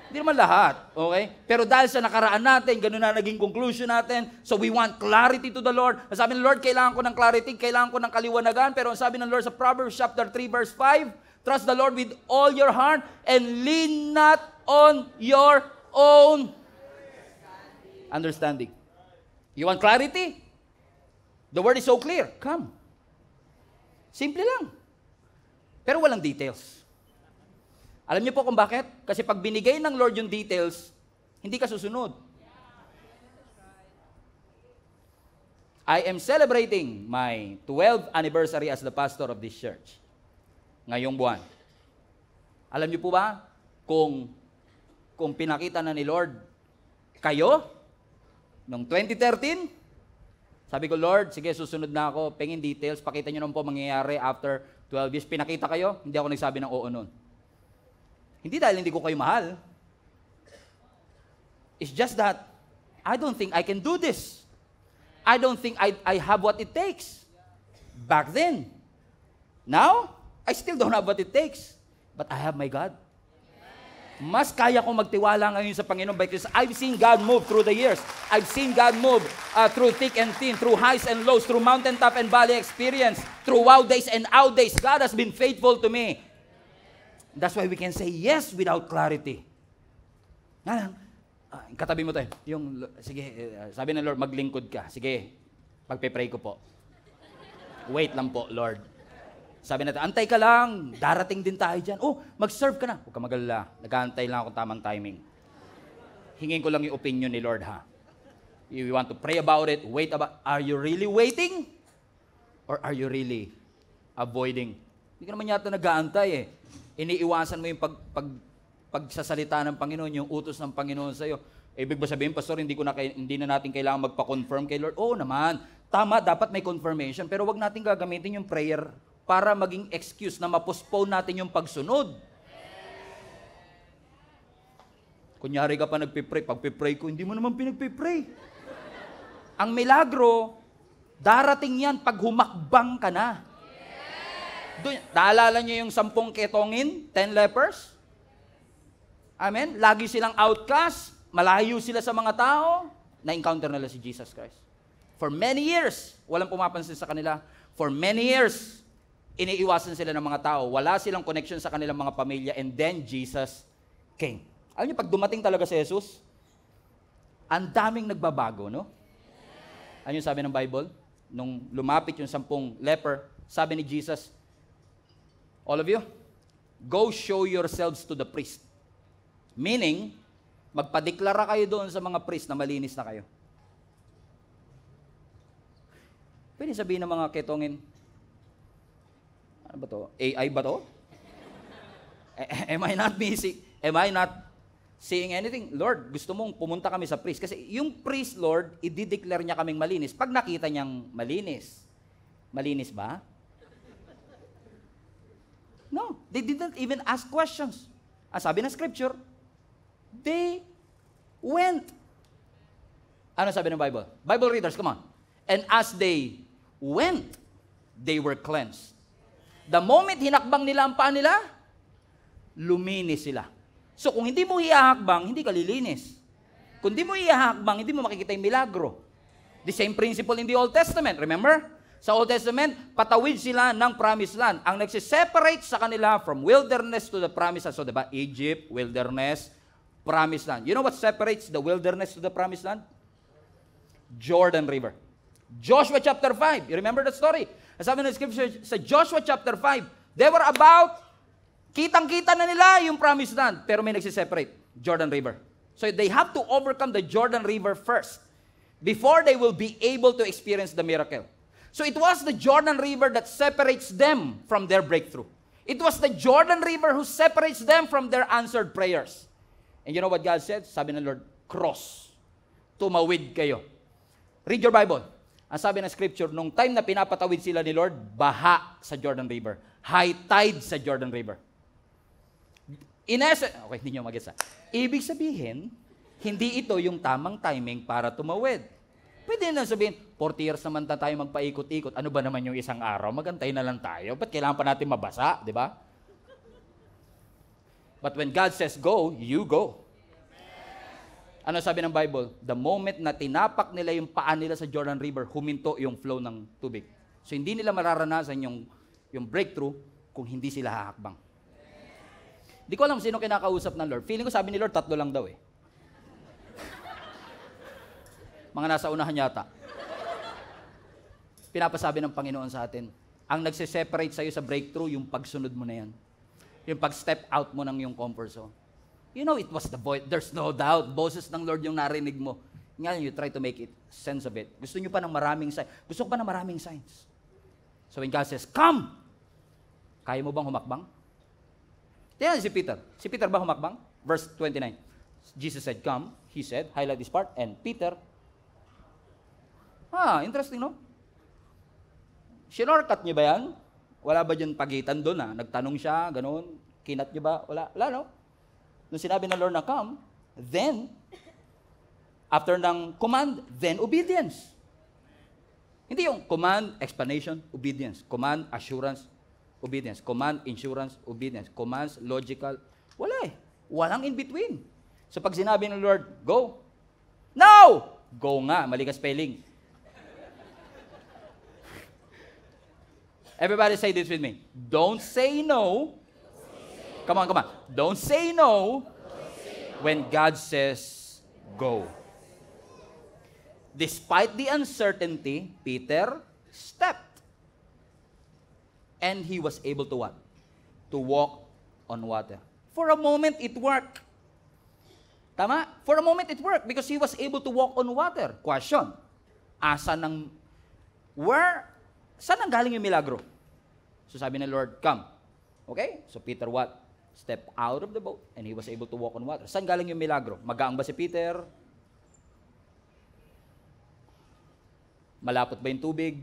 Hindi naman lahat, okay? Pero dahil sa nakaraan natin, ganun na naging conclusion natin. So we want clarity to the Lord. Sabi ng Lord, kailangan ko ng clarity, kailangan ko ng kaliwanagan. Pero sabi ng Lord sa Proverbs chapter 3 verse 5, trust the Lord with all your heart and lean not on your own understanding. You want clarity? The word is so clear. Come. Simple lang. Pero walang details. Alam niyo po kung bakit? Kasi pag binigay ng Lord yung details, hindi ka susunod. I am celebrating my 12th anniversary as the pastor of this church. Ngayong buwan. Alam niyo po ba, kung pinakita na ni Lord kayo, noong 2013, sabi ko, Lord, sige, susunod na ako, pengin details, pakita niyo naman po mangyayari after 12 years. Pinakita kayo, hindi ako nagsabi ng oo nun. Hindi dahil hindi ko kayo mahal. It's just that I don't think I can do this. I don't think I have what it takes. Back then. Now, I still don't have what it takes. But I have my God. Mas kaya kong magtiwala ngayon sa Panginoon because I've seen God move through the years. I've seen God move through thick and thin, through highs and lows, through mountaintop and valley experience, through wow days and out days. God has been faithful to me. That's why we can say yes without clarity. Nga lang, katabi mo tayo. Sige, sabi ng Lord, maglingkod ka. Sige, Pagpe-pray ko po. Wait lang po, Lord. Sabi natin, antay ka lang, darating din tayo dyan. Oh, mag-serve ka na. Huwag ka magalala, nag-aantay lang ako tamang timing. Hingin ko lang yung opinion ni Lord, ha? You want to pray about it, wait about, are you really waiting? Or are you really avoiding? Hindi ka naman yata nag-aantay eh. Iniiwasan mo yung pagsasalita ng Panginoon, yung utos ng Panginoon sa'yo. Ibig ba sabihin, Pastor, hindi na natin kailangan magpa-confirm kay Lord? Oo naman. Tama, dapat may confirmation. Pero wag natin gagamitin yung prayer para maging excuse na ma-postpone natin yung pagsunod. Kunyari ka pa nagpipray, pagpipray ko, hindi mo naman pinagpipray. Ang milagro, darating yan pag humakbang ka na. Doon, naalala niyo yung 10 ketongin, 10 lepers? Amen? Lagi silang outcast, malayo sila sa mga tao, na-encounter nila si Jesus Christ. For many years, walang pumapansin sa kanila. For many years, iniiwasan sila ng mga tao. Wala silang connection sa kanilang mga pamilya, and then Jesus came. Alam niyo, pag dumating talaga si Jesus, ang daming nagbabago, no? Ano yung sabi ng Bible? Nung lumapit yung 10 leper, sabi ni Jesus, all of you, go show yourselves to the priest. Meaning, magpadeklara kayo doon sa mga priest na malinis na kayo. Pwede sabihin ng mga ketongin, ano ba to? AI ba to? Am I not seeing anything? Lord, gusto mong pumunta kami sa priest. Kasi yung priest, Lord, i-declare niya kaming malinis. Pag nakita niyang malinis, malinis ba? No, they didn't even ask questions. Ang sabi ng scripture, they went. Ano sabi ng Bible? Bible readers, come on. And as they went, they were cleansed. The moment hinakbang nila ang paa nila, luminis sila. So kung hindi mo ihahakbang, hindi ka lilinis. Kung hindi mo ihahakbang, hindi mo makikita yung milagro. The same principle in the Old Testament, remember? Sa Old Testament, patawid sila ng promised land. Ang nagsiseparate sa kanila from wilderness to the promised land. So diba, Egypt, wilderness, promised land. You know what separates the wilderness to the promised land? Jordan River. Joshua chapter 5. You remember that story? Sabi ng scripture sa Joshua chapter 5, they were about, kitang-kita na nila yung promised land, pero may nagsiseparate, Jordan River. So they have to overcome the Jordan River first before they will be able to experience the miracle. So it was the Jordan River that separates them from their breakthrough. It was the Jordan River who separates them from their answered prayers. And you know what God said? Sabi ng Lord, cross. Tumawid kayo. Read your Bible. Ang sabi ng scripture, nung time na pinapatawid sila ni Lord, baha sa Jordan River. High tide sa Jordan River. In essence, okay, hindi nyo mag-gets. Ibig sabihin, hindi ito yung tamang timing para tumawid. Pwede na sabihin, 40 years naman na tayo magpaikot-ikot. Ano ba naman yung isang araw? Magantay na lang tayo. Ba't kailangan pa natin mabasa, di ba? But when God says go, you go. Ano sabi ng Bible? The moment na tinapak nila yung paa nila sa Jordan River, huminto yung flow ng tubig. So hindi nila mararanasan yung breakthrough kung hindi sila hahakbang. Di ko alam sino kinakausap ng Lord. Feeling ko sabi ni Lord, 3 lang daw eh. Mga nasa unahan yata. Pinapasabi ng Panginoon sa atin, ang nagsiseparate sa'yo sa breakthrough, yung pagsunod mo na yan. Yung pag-step out mo ng yung comfort zone. You know, it was the voice. There's no doubt. Boses ng Lord yung narinig mo. Ngayon, you try to make it sense of it. Gusto nyo pa ng maraming signs. Gusto ko pa ng maraming signs. So when God says, come! Kaya mo bang humakbang? Tingnan si Peter. Si Peter ba humakbang? Verse 29. Jesus said, come. He said, highlight this part. And Peter, interesting, no? Sinorkat niyo ba yan? Wala ba dyan pagitan doon, Nagtanong siya, ganoon. Kinat niyo ba? Wala, no? Nung sinabi ng Lord na come, then, after ng command, then obedience. Hindi yung command, explanation, obedience. Command, assurance, obedience. Command, insurance, obedience. Commands, logical. Wala eh. Walang in between. So pag sinabi ng Lord, go. No! Go nga. Mali ka spelling. Everybody say this with me. Don't say no. Come on. Don't say no when God says go. Despite the uncertainty, Peter stepped. And he was able to what? To walk on water. For a moment, it worked. Tama? For a moment, it worked because he was able to walk on water. Question, saan ang galing yung milagro? So sabi ng Lord, come. Okay? So Peter what? Step out of the boat and he was able to walk on water. Saan galing yung milagro? Magaang ba si Peter? Malapot ba yung tubig?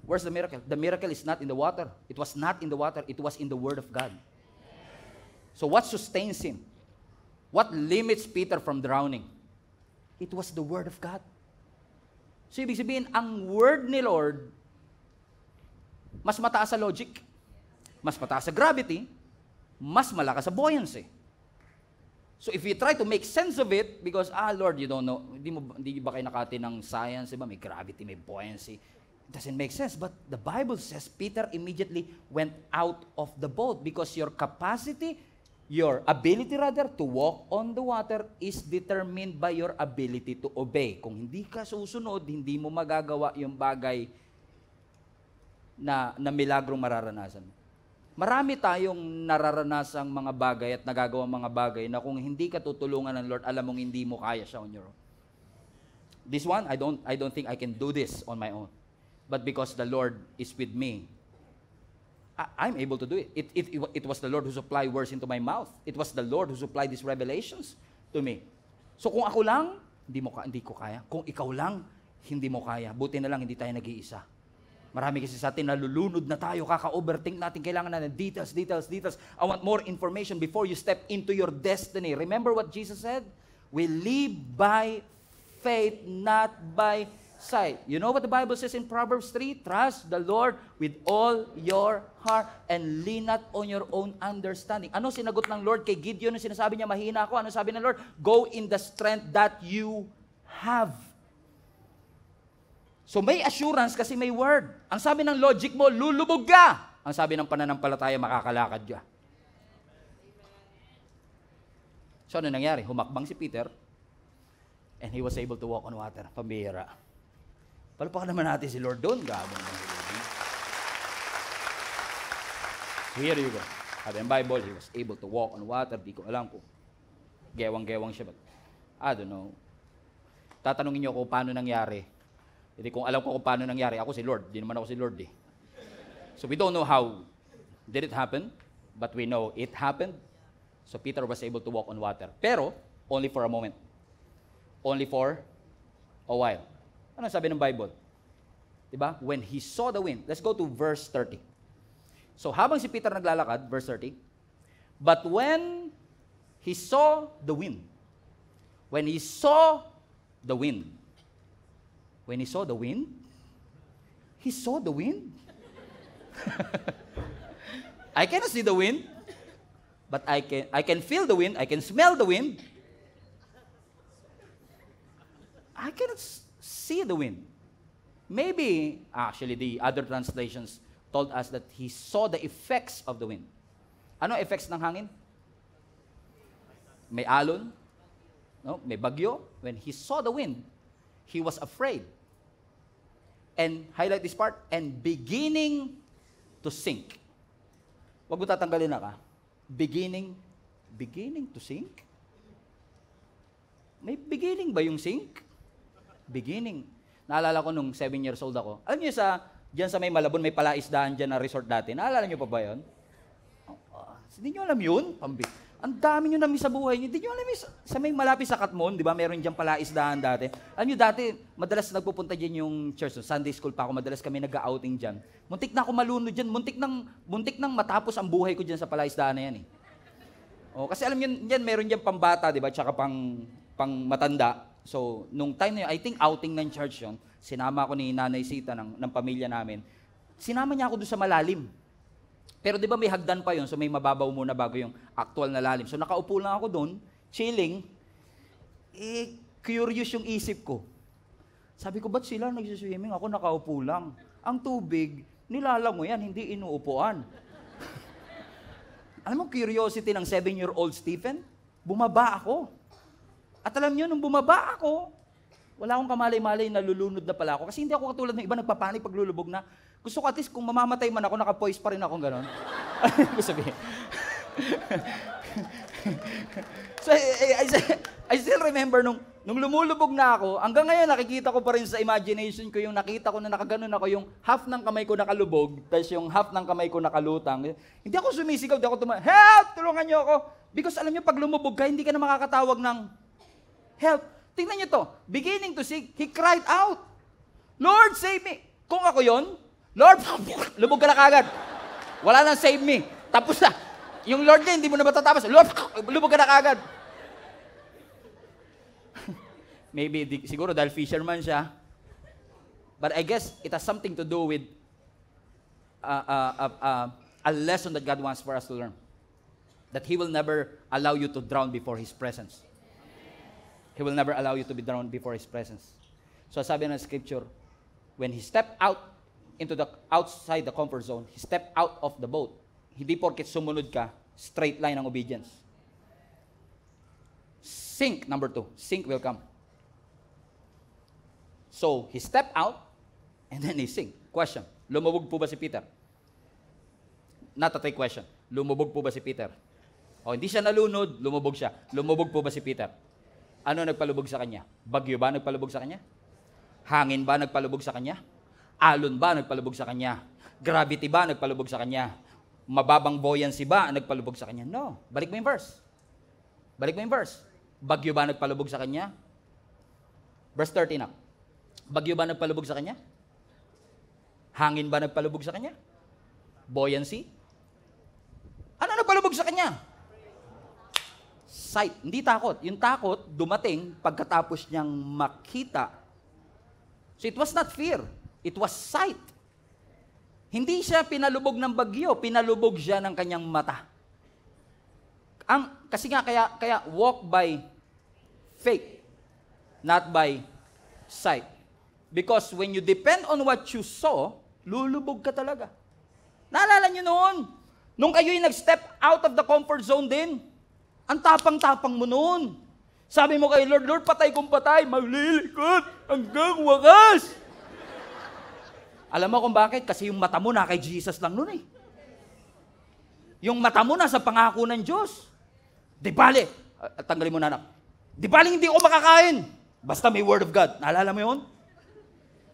Where's the miracle? The miracle is not in the water. It was not in the water. It was in the Word of God. So what sustains him? What limits Peter from drowning? It was the Word of God. So ibig sabihin, ang Word ni Lord, mas mataas sa logic, mas mataas sa gravity, mas malakas sa buoyancy. So if you try to make sense of it, because, Lord, you don't know, hindi ba kayo nakati ng science, diba? May gravity, may buoyancy. It doesn't make sense. But the Bible says Peter immediately went out of the boat because your capacity, your ability rather, to walk on the water is determined by your ability to obey. Kung hindi ka susunod, hindi mo magagawa yung bagay na milagrong mararanasan. Marami tayong nararanasang mga bagay at nagagawang mga bagay na kung hindi ka tutulungan ng Lord, alam mong hindi mo kaya siya on your own. This one, I don't think I can do this on my own. But because the Lord is with me, I'm able to do it. It was the Lord who supplied words into my mouth. It was the Lord who supplied these revelations to me. So kung ako lang, hindi ko kaya. Kung ikaw lang, hindi mo kaya. Buti na lang hindi tayo nag-iisa. Marami kasi sa atin, nalulunod na tayo, kaka-overthink natin, kailangan natin details. I want more information before you step into your destiny. Remember what Jesus said? We live by faith, not by sight. You know what the Bible says in Proverbs 3? Trust the Lord with all your heart and lean not on your own understanding. Ano sinagot ng Lord kay Gideon? Ano sinasabi niya, mahina ako? Ano sabi ng Lord? Go in the strength that you have. So may assurance kasi may word. Ang sabi ng logic mo, lulubog ka. Ang sabi ng pananampalataya, makakalakad ka. So ano nangyari? Humakbang si Peter and he was able to walk on water. Pambihira. Palpakan naman natin si Lord doon. Gabong na si Lord. So here you go. Sabi ng Bible, he was able to walk on water. Di ko alam kung gewang-gewang siya. But I don't know. Tatanungin niyo kung paano nangyari. Hindi kung alam ko kung paano nangyari, ako si Lord. Di naman ako si Lord eh. So we don't know how did it happen, but we know it happened. So Peter was able to walk on water. Pero, only for a moment. Only for a while. Ano sabi ng Bible? Diba? When he saw the wind. Let's go to verse 30. So habang si Peter naglalakad, verse 30, but when he saw the wind, when he saw the wind, he saw the wind. I cannot see the wind, but I can feel the wind, I can smell the wind. I cannot see the wind. Maybe, actually, the other translations told us that he saw the effects of the wind. Ano effects ng hangin? May alon, no? May bagyo. When he saw the wind, he was afraid. And highlight this part, and beginning to sink. Wag mo tatanggalin na ka. Beginning to sink? May beginning ba yung sink? Beginning. Naalala ko nung 7 years old ako. Alam niyo diyan sa may Malabon, may palaisdaan diyan na resort dati. Naalala niyo pa ba yun? Hindi niyo alam yun? Ang dami niyo na-miss sa buhay niyo. Hindi niyo alam sa may malapit sa Katmon, di ba? Meron diyan palaisdaan dati. Alam niyo dati, madalas nagpupunta diyan yung church. So Sunday school pa ako, madalas kami nag-outing diyan. Muntik na ako malunod diyan. Muntik nang matapos ang buhay ko diyan sa palaisdaan na yan eh. Kasi alam niyo, diyan meron diyan pambata, di ba? Tsaka pang matanda. So, nung time na yun, I think outing ng church yun, sinama ako ni Nanay Sita ng pamilya namin. Sinama niya ako doon sa malalim. Pero di ba may hagdan pa yun, so may mababaw muna bago yung actual na lalim. So nakaupo lang ako doon, chilling, curious yung isip ko. Sabi ko, ba't sila nagsiswimming? Ako nakaupo lang. Ang tubig, nilalango yan, hindi inuupuan. Alam mo, curiosity ng 7-year-old Stephen, bumaba ako. At alam nyo, nung bumaba ako, Wala akong kamalay-malay na lulunod na pala ako. Kasi hindi ako katulad ng iba nagpapanik pag lulubog na. Gusto ko at least kung mamamatay man ako, naka-poise pa rin ako gano'n. Ano sabihin? So, I still remember nung lumulubog na ako, hanggang ngayon nakikita ko pa rin sa imagination ko yung nakita ko na nakaganon ako, yung half ng kamay ko nakalubog, tapos yung half ng kamay ko nakalutang. Hindi ako sumisigaw, hindi ako help! Tulungan niyo ako! Because alam niyo, pag lumubog ka, hindi ka na makakatawag ng help. Tingnan niyo to, beginning to sing, he cried out, Lord, save me! Kung ako yon, Lord, lubog ka na kagad. Wala nang save me. Tapos na. Yung Lord na, hindi mo na matatapos. Lord, lubog ka na kagad. Maybe, siguro dahil fisherman siya. But I guess it has something to do with a lesson that God wants for us to learn. That He will never allow you to drown before His presence. He will never allow you to be drowned before His presence. So sabi ng scripture, when He stepped out into the outside the comfort zone, He stepped out of the boat. Hindi porket sumunod ka, straight line ng obedience. Sink, number 2. Sink will come. So, he stepped out, and then he sink. Question, lumubog po ba si Peter? Not a trick question. Lumubog po ba si Peter? O, hindi siya nalunod, lumubog siya. Lumubog po ba si Peter? Ano nagpalubog sa kanya? Bagyo ba nagpalubog sa kanya? Hangin ba nagpalubog sa kanya? Alon ba nagpalubog sa kanya? Gravity ba nagpalubog sa kanya? Mababang buoyancy ba nagpalubog sa kanya? No. Balik mo yung verse. Balik mo yung verse. Bagyo ba nagpalubog sa kanya? Verse 13 na. Bagyo ba nagpalubog sa kanya? Hangin ba nagpalubog sa kanya? Buoyancy? Ano nagpalubog sa kanya? Sight. Hindi takot. Yung takot, dumating pagkatapos niyang makita. So it was not fear. It was sight. Hindi siya pinalubog ng bagyo, pinalubog siya ng kanyang mata. Kasi nga, kaya walk by faith, not by sight. Because when you depend on what you saw, lulubog ka talaga. Naalala niyo noon, nung kayo'y nag-step out of the comfort zone din, ang tapang-tapang mo noon. Sabi mo kay Lord, Lord, patay kong patay, maglilikod hanggang wakas. Alam mo kung bakit? Kasi yung mata mo na kay Jesus lang noon eh. Yung mata mo na sa pangako ng Diyos. Di bale, tanggalin mo na anak. Di bale hindi ako makakain. Basta may word of God. Naalala mo yun?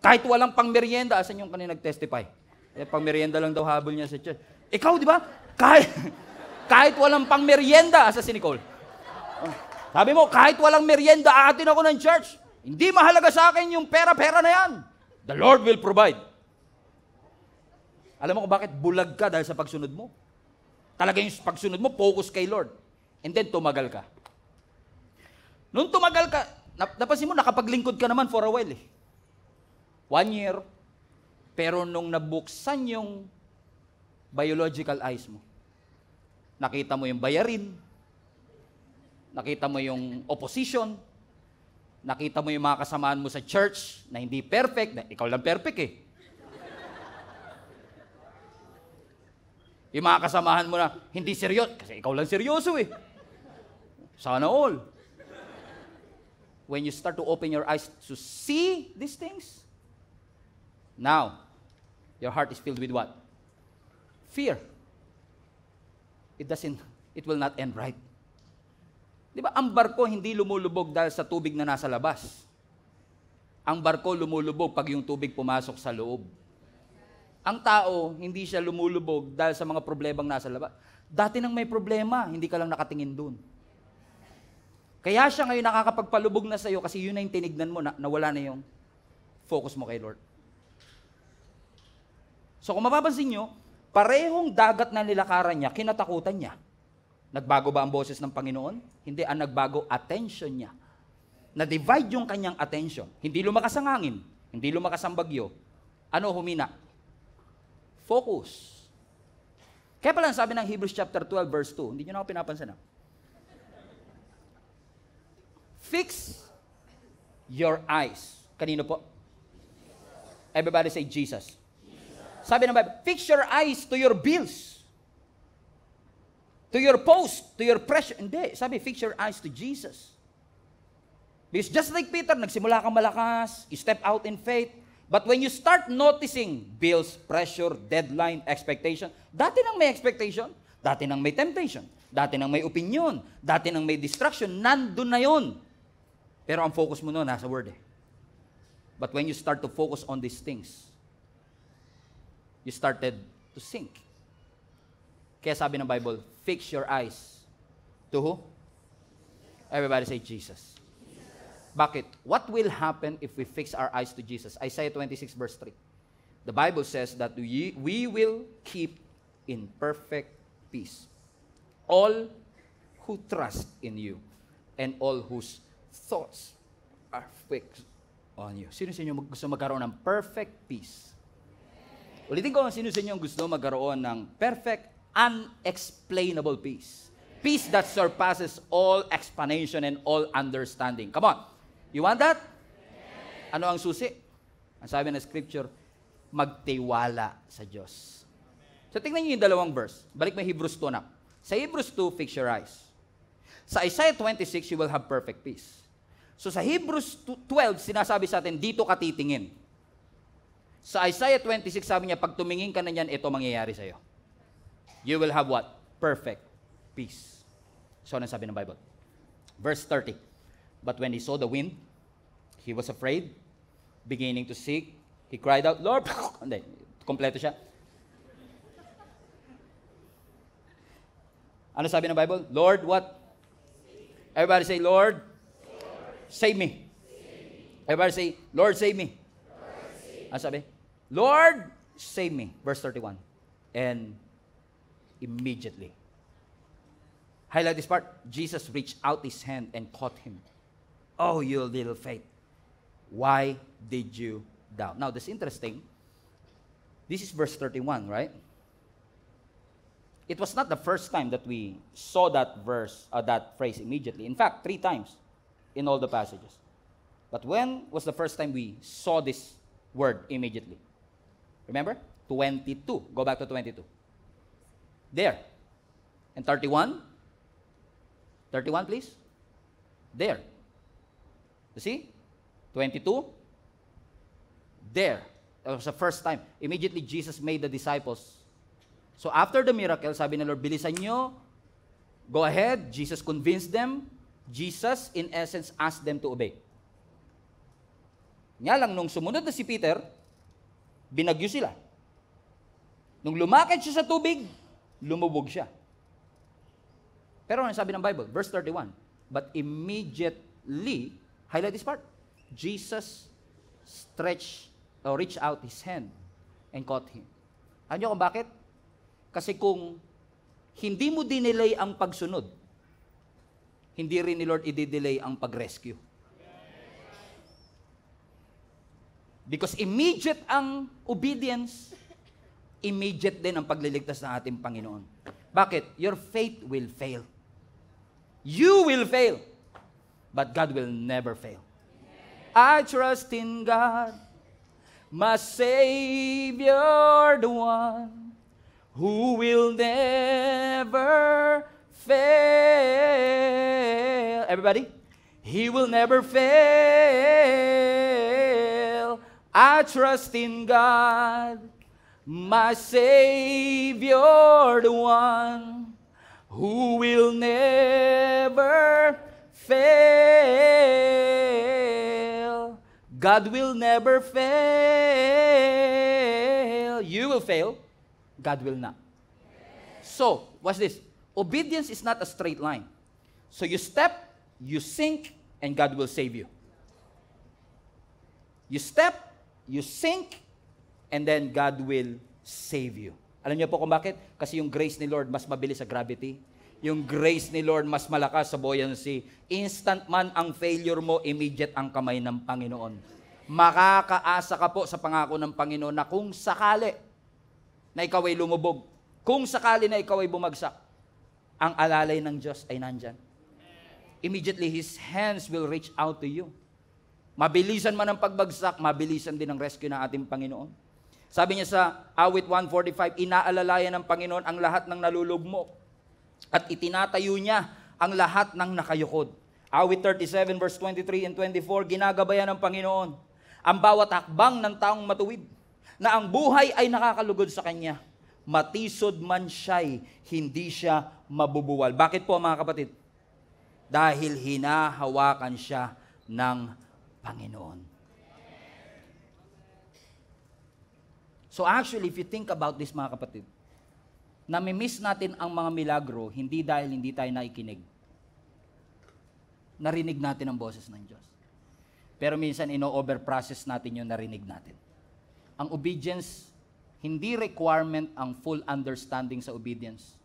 Kahit walang pang-merienda, asan yung kanina nag-testify? Pang-merienda lang daw habol niya sa church. Ikaw, di ba? Kahit walang pang-merienda, asa si Nicole? Sabi mo, kahit walang merienda, aatin ako ng church. Hindi mahalaga sa akin yung pera-pera na yan. The Lord will provide. Alam mo kung bakit bulag ka dahil sa pagsunod mo? Talaga yung pagsunod mo, focus kay Lord. And then tumagal ka. Nung tumagal ka, napansin mo, nakapaglingkod ka naman for a while eh. 1 year. Pero nung nabuksan yung biological eyes mo, nakita mo yung bayarin, nakita mo yung opposition, nakita mo yung mga kasamaan mo sa church na hindi perfect, na ikaw lang perfect eh. Yung mga kasamahan mo na hindi seryoso, kasi ikaw lang seryoso eh. Sana all. When you start to open your eyes to see these things, now, your heart is filled with what? Fear. It will not end right. Di ba, ang barko hindi lumulubog dahil sa tubig na nasa labas. Ang barko lumulubog pag yung tubig pumasok sa loob. Ang tao, hindi siya lumulubog dahil sa mga problemang nasa labas. Dati nang may problema, hindi ka lang nakatingin dun. Kaya siya ngayon nakakapagpalubog na sa'yo kasi yun na yung tinignan mo, nawala na yung focus mo kay Lord. So kung mapapansin nyo, parehong dagat na nilakaran niya, kinatakutan niya. Nagbago ba ang boses ng Panginoon? Hindi, ang nagbago, attention niya. Na-divide yung kanyang attention. Hindi lumakas ang hangin, hindi lumakas ang bagyo. Ano humina? Focus. Kaya pala sabi ng Hebrews chapter 12 verse 2, hindi nyo na ako pinapansin na. Fix your eyes. Kanino po? Everybody say Jesus. Sabi ng Bible, fix your eyes to your bills. To your post, to your pressure. Hindi, sabi, fix your eyes to Jesus. Because just like Peter, nagsimula kang malakas, you step out in faith, but when you start noticing bills, pressure, deadline, expectation, dati nang may expectation, dati nang may temptation, dati nang may opinion, dati nang may distraction, nandun na yun. Pero ang focus mo noon, nasa Word eh. But when you start to focus on these things, you started to sink. Kaya sabi ng Bible, fix your eyes. To who? Everybody say Jesus. Bakit? What will happen if we fix our eyes to Jesus? Isaiah 26 verse 3. The Bible says that we will keep in perfect peace all who trust in you and all whose thoughts are fixed on you. Sino sa inyo gusto magkaroon ng perfect peace? Ulitin ko, sino sa inyo gusto magkaroon ng perfect, unexplainable peace? Peace that surpasses all explanation and all understanding. Come on. You want that? Ano ang susi? Ang sabi ng scripture, magtiwala sa Diyos. So tingnan niyo yung dalawang verse. Balik mo Hebrews 2 na. Sa Hebrews 2, fix your eyes. Sa Isaiah 26, you will have perfect peace. So sa Hebrews 12, sinasabi sa atin, dito ka titingin. Sa Isaiah 26, sabi niya, pag tumingin ka na niyan, ito mangyayari sa'yo. You will have what? Perfect peace. So ano sabi ng Bible? Verse 30. But when he saw the wind, he was afraid, beginning to seek. He cried out, Lord, hindi, kompleto siya. Ano sabi ng Bible? Lord, what? Everybody say, Lord, save me. Everybody say, Lord, save me. Ano sabi? Lord, save me. Verse 31. And immediately, highlight this part, Jesus reached out his hand and caught him. Oh, you little faith. Why did you doubt? Now, that's interesting. This is verse 31, right? It was not the first time that we saw that verse, that phrase immediately. In fact, 3 times in all the passages. But when was the first time we saw this word immediately? Remember? 22. Go back to 22. There. And 31? 31, please. There. You see? 22. There. That was the first time. Immediately, Jesus made the disciples. So after the miracle, sabi ng Lord, bilisan nyo. Go ahead. Jesus convinced them. Jesus, in essence, asked them to obey. Nga lang, nung sumunod na si Peter, binagyo sila. Nung lumakad siya sa tubig, lumubog siya. Pero ano sabi ng Bible? Verse 31. But immediately, highlight this part, Jesus reached out his hand and caught him. Ano nyo kung bakit? Kasi kung hindi mo dinelay ang pagsunod, hindi rin ni Lord i-delay ang pag-rescue. Because immediate ang obedience, immediate din ang pagliligtas ng ating Panginoon. Bakit? Your faith will fail. You will fail. But God will never fail. I trust in God, my Savior, the one who will never fail. Everybody? He will never fail. I trust in God, my Savior, the one who will never fail. God will never fail. You will fail. God will not. So, watch this. Obedience is not a straight line. So you step, you sink, and God will save you. You step, you sink, and then God will save you. Alam niyo po kung bakit? Kasi yung grace ni Lord mas mabilis sa gravity. Yung grace ni Lord mas malakas sa buoyancy. Instant man ang failure mo, immediate ang kamay ng Panginoon. Makakaasa ka po sa pangako ng Panginoon na kung sakali na ikaw ay lumubog, kung sakali na ikaw ay bumagsak, ang alalay ng Diyos ay nandyan. Immediately, His hands will reach out to you. Mabilisan man ang pagbagsak, mabilisan din ang rescue ng ating Panginoon. Sabi niya sa awit 145, inaalalayan ng Panginoon ang lahat ng nalulugmok at itinatayo niya ang lahat ng nakayukod. Awit 37 verse 23 and 24, ginagabayan ng Panginoon ang bawat hakbang ng taong matuwid, na ang buhay ay nakakalugod sa Kanya. Matisod man siya'y hindi siya mabubuwal. Bakit po mga kapatid? Dahil hinahawakan siya ng Panginoon. So actually, if you think about this mga kapatid, nami-miss natin ang mga milagro, hindi dahil hindi tayo nakikinig. Narinig natin ang boses ng Diyos. Pero minsan, ino-overprocess natin yung narinig natin. Ang obedience, hindi requirement ang full understanding sa obedience.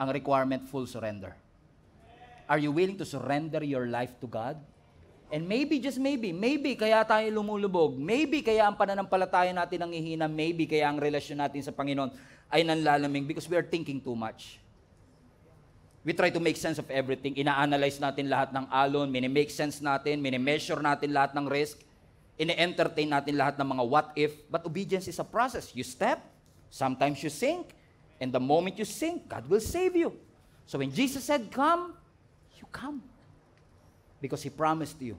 Ang requirement, full surrender. Are you willing to surrender your life to God? And maybe, just maybe kaya tayo lumulubog. Maybe kaya ang pananampalataya natin ang ihina. Maybe kaya ang relasyon natin sa Panginoon ay nanlalamig because we are thinking too much. We try to make sense of everything. Ina-analyze natin lahat ng alon, mini-make sense natin, mini-measure natin lahat ng risk, ini-entertain natin lahat ng mga what if. But obedience is a process. You step, sometimes you sink, and the moment you sink, God will save you. So when Jesus said, come, you come. Because He promised you,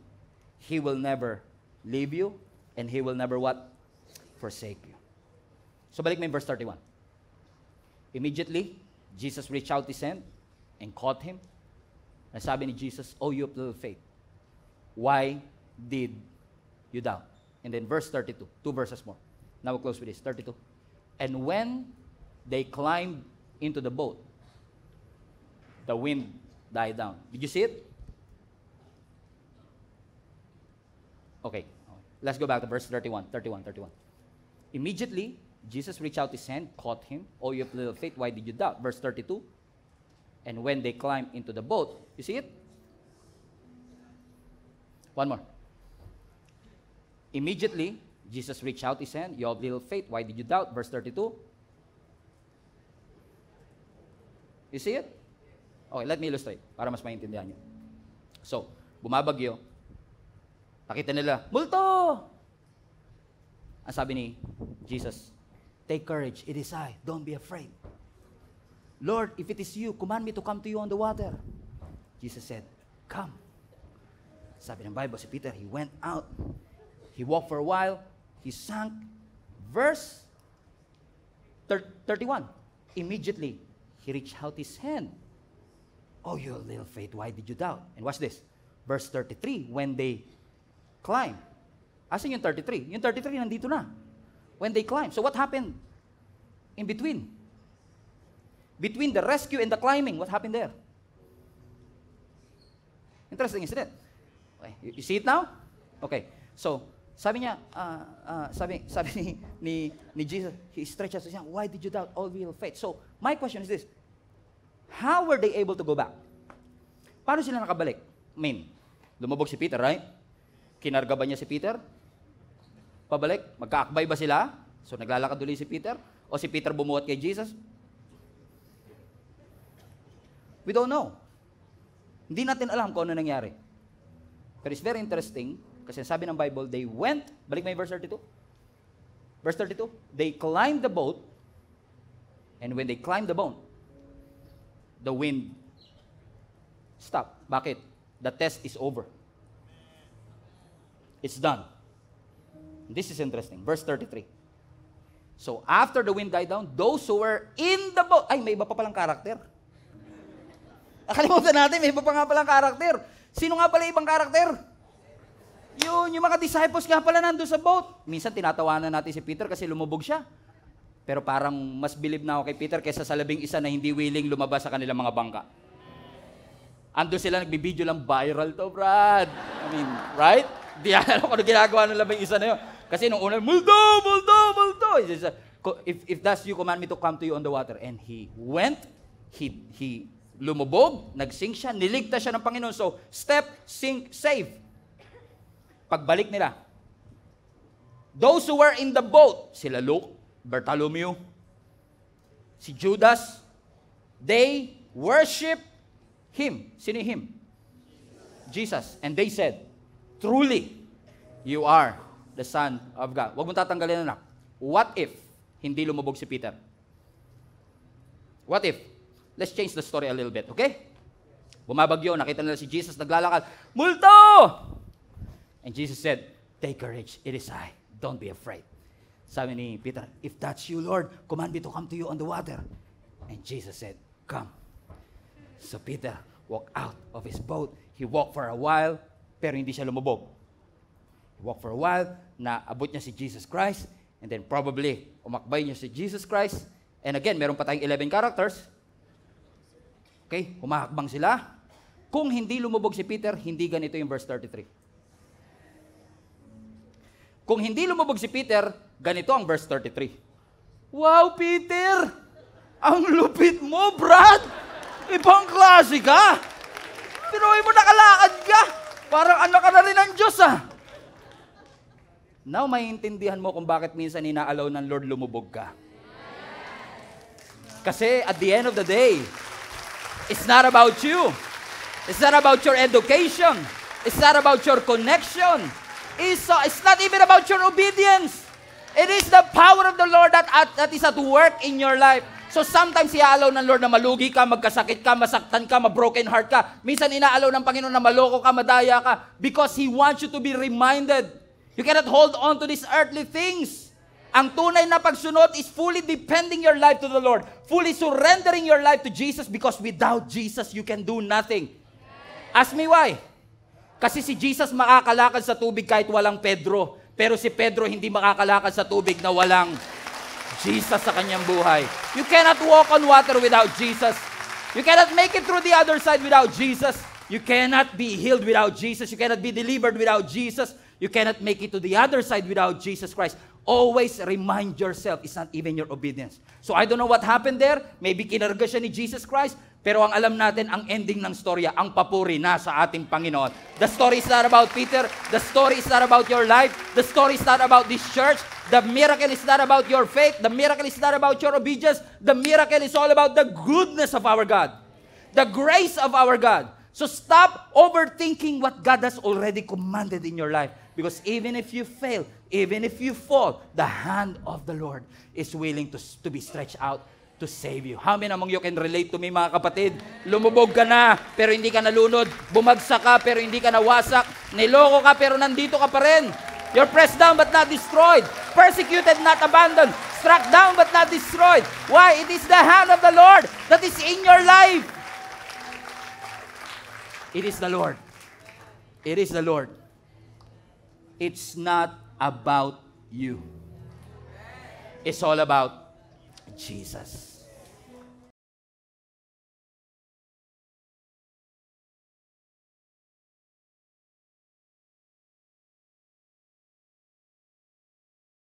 He will never leave you, and He will never what? Forsake you. So balik mo yung verse 31. Immediately, Jesus reached out His hand and caught him. And sabi ni Jesus, "Oh, you of little faith, why did you doubt?" And then verse 32, 2 verses more. Now we'll close with this, 32. And when they climbed into the boat, the wind died down. Did you see it? Okay. Let's go back to verse 31. Immediately, Jesus reached out His hand, caught him. "Oh, you of little faith, why did you doubt?" Verse 32. And when they climbed into the boat, you see it? One more. Immediately, Jesus reached out His hand. "You of little faith, why did you doubt?" Verse 32. You see it? Okay, let me illustrate para mas maintindihan nyo. So, bumabagyo. Nakita nila, multo! Ang sabi ni Jesus, "Take courage, it is I, don't be afraid. Lord, if it is you, command me to come to you on the water." Jesus said, "Come." Sabi ng Bible, si Peter, he went out. He walked for a while. He sank. Verse 31. Immediately, he reached out his hand. "Oh, you little faith, why did you doubt?" And watch this. Verse 33, when they climbed. Asan yung 33? Yung 33 nandito na. When they climbed. So what happened in between? Between the rescue and the climbing, what happened there? Interesting, isn't it? Okay. You see it now? Okay. So, sabi niya, sabi ni Jesus, He stretched out His hand, "Why did you doubt, all little faith?" So, my question is this, how were they able to go back? Paano sila nakabalik? I mean, lumubog si Peter, right? Kinarga ba niya si Peter? Pabalik? Magkaakbay ba sila? So, naglalakad ulit si Peter? O si Peter bumuhat kay Jesus? We don't know. Hindi natin alam kung ano nangyari. But it's very interesting, kasi sabi ng Bible, they went, balik mo yung verse 32. Verse 32, they climbed the boat, and when they climbed the boat, the wind stopped. Bakit? The test is over. It's done. This is interesting. Verse 33. So, after the wind died down, those who were in the boat, ay, may iba pa palang karakter. Nakalimutan natin, may iba pa nga palang karakter. Sino nga pala ibang karakter? Yung mga disciples nga pala nandun sa boat. Minsan tinatawanan natin si Peter kasi lumubog siya. Pero parang mas believe na ako kay Peter kaysa sa 11 na hindi willing lumabas sa kanilang mga bangka. Ando sila nagbibideo lang, viral to, Brad. I mean, right? Di alam kung ano ginagawa ng 11 na yun. Kasi nung una, multo! If that's you, command me to come to you on the water. And he went, he lumubog, nagsink siya, niligtas siya ng Panginoon. So, step, sink, save. Pagbalik nila, those who were in the boat, sila Luke, Bartholomew, si Judas, they worship Him. Sino Him? Jesus. And they said, "Truly, you are the Son of God." Huwag mong tatanggalin, anak. What if hindi lumubog si Peter? What if? Let's change the story a little bit, okay? Bumabagyo, nakita nila si Jesus naglalakad. Multo! And Jesus said, take courage, it is I. Don't be afraid. Sabi ni Peter, if that's you, Lord, command me to come to you on the water. And Jesus said, come. So Peter walked out of his boat. He walked for a while, pero hindi siya lumubog. He walked for a while, naabot niya si Jesus Christ, and then probably, umakbay niya si Jesus Christ. And again, meron pa tayong 11 characters. Okay, humahakbang sila. Kung hindi lumubog si Peter, hindi ganito yung verse 33. Kung hindi lumubog si Peter, ganito ang verse 33. Wow, Peter! Ang lupit mo, Brad! Ibang klase ka! Pinuhay mo nakalakad ka! Parang anak ka na rin ng Diyos, ah! Now, maiintindihan mo kung bakit minsan inaalaw ng Lord lumubog ka. Kasi at the end of the day, it's not about you. It's not about your education. It's not about your connection. It's not even about your obedience. It is the power of the Lord that is at work in your life. So sometimes iaalaw ng Lord na malugi ka, magkasakit ka, masaktan ka, mabroken heart ka. Minsan inaalaw ng Panginoon na maloko ka, madaya ka, because He wants you to be reminded. You cannot hold on to these earthly things. Ang tunay na pagsunod is fully depending your life to the Lord. Fully surrendering your life to Jesus, because without Jesus, you can do nothing. Ask me why. Kasi si Jesus makakalakad sa tubig kahit walang Pedro. Pero si Pedro hindi makakalakad sa tubig na walang Jesus sa kanyang buhay. You cannot walk on water without Jesus. You cannot make it through the other side without Jesus. You cannot be healed without Jesus. You cannot be delivered without Jesus. You cannot make it to the other side without Jesus Christ. Always remind yourself, it's not even your obedience. So I don't know what happened there. Maybe kinarga siya ni Jesus Christ. Pero ang alam natin, ang ending ng storya, ang papuri nasa ating Panginoon. The story is not about Peter. The story is not about your life. The story is not about this church. The miracle is not about your faith. The miracle is not about your obedience. The miracle is all about the goodness of our God. The grace of our God. So stop overthinking what God has already commanded in your life. Because even if you fail, even if you fall, the hand of the Lord is willing to be stretched out to save you. How many among you can relate to me, mga kapatid? Lumubog ka na, pero hindi ka nalunod. Bumagsak ka, pero hindi ka nawasak. Niloko ka, pero nandito ka pa rin. You're pressed down but not destroyed. Persecuted, not abandoned. Struck down but not destroyed. Why? It is the hand of the Lord that is in your life. It is the Lord. It is the Lord. It's not about you. It's all about Jesus.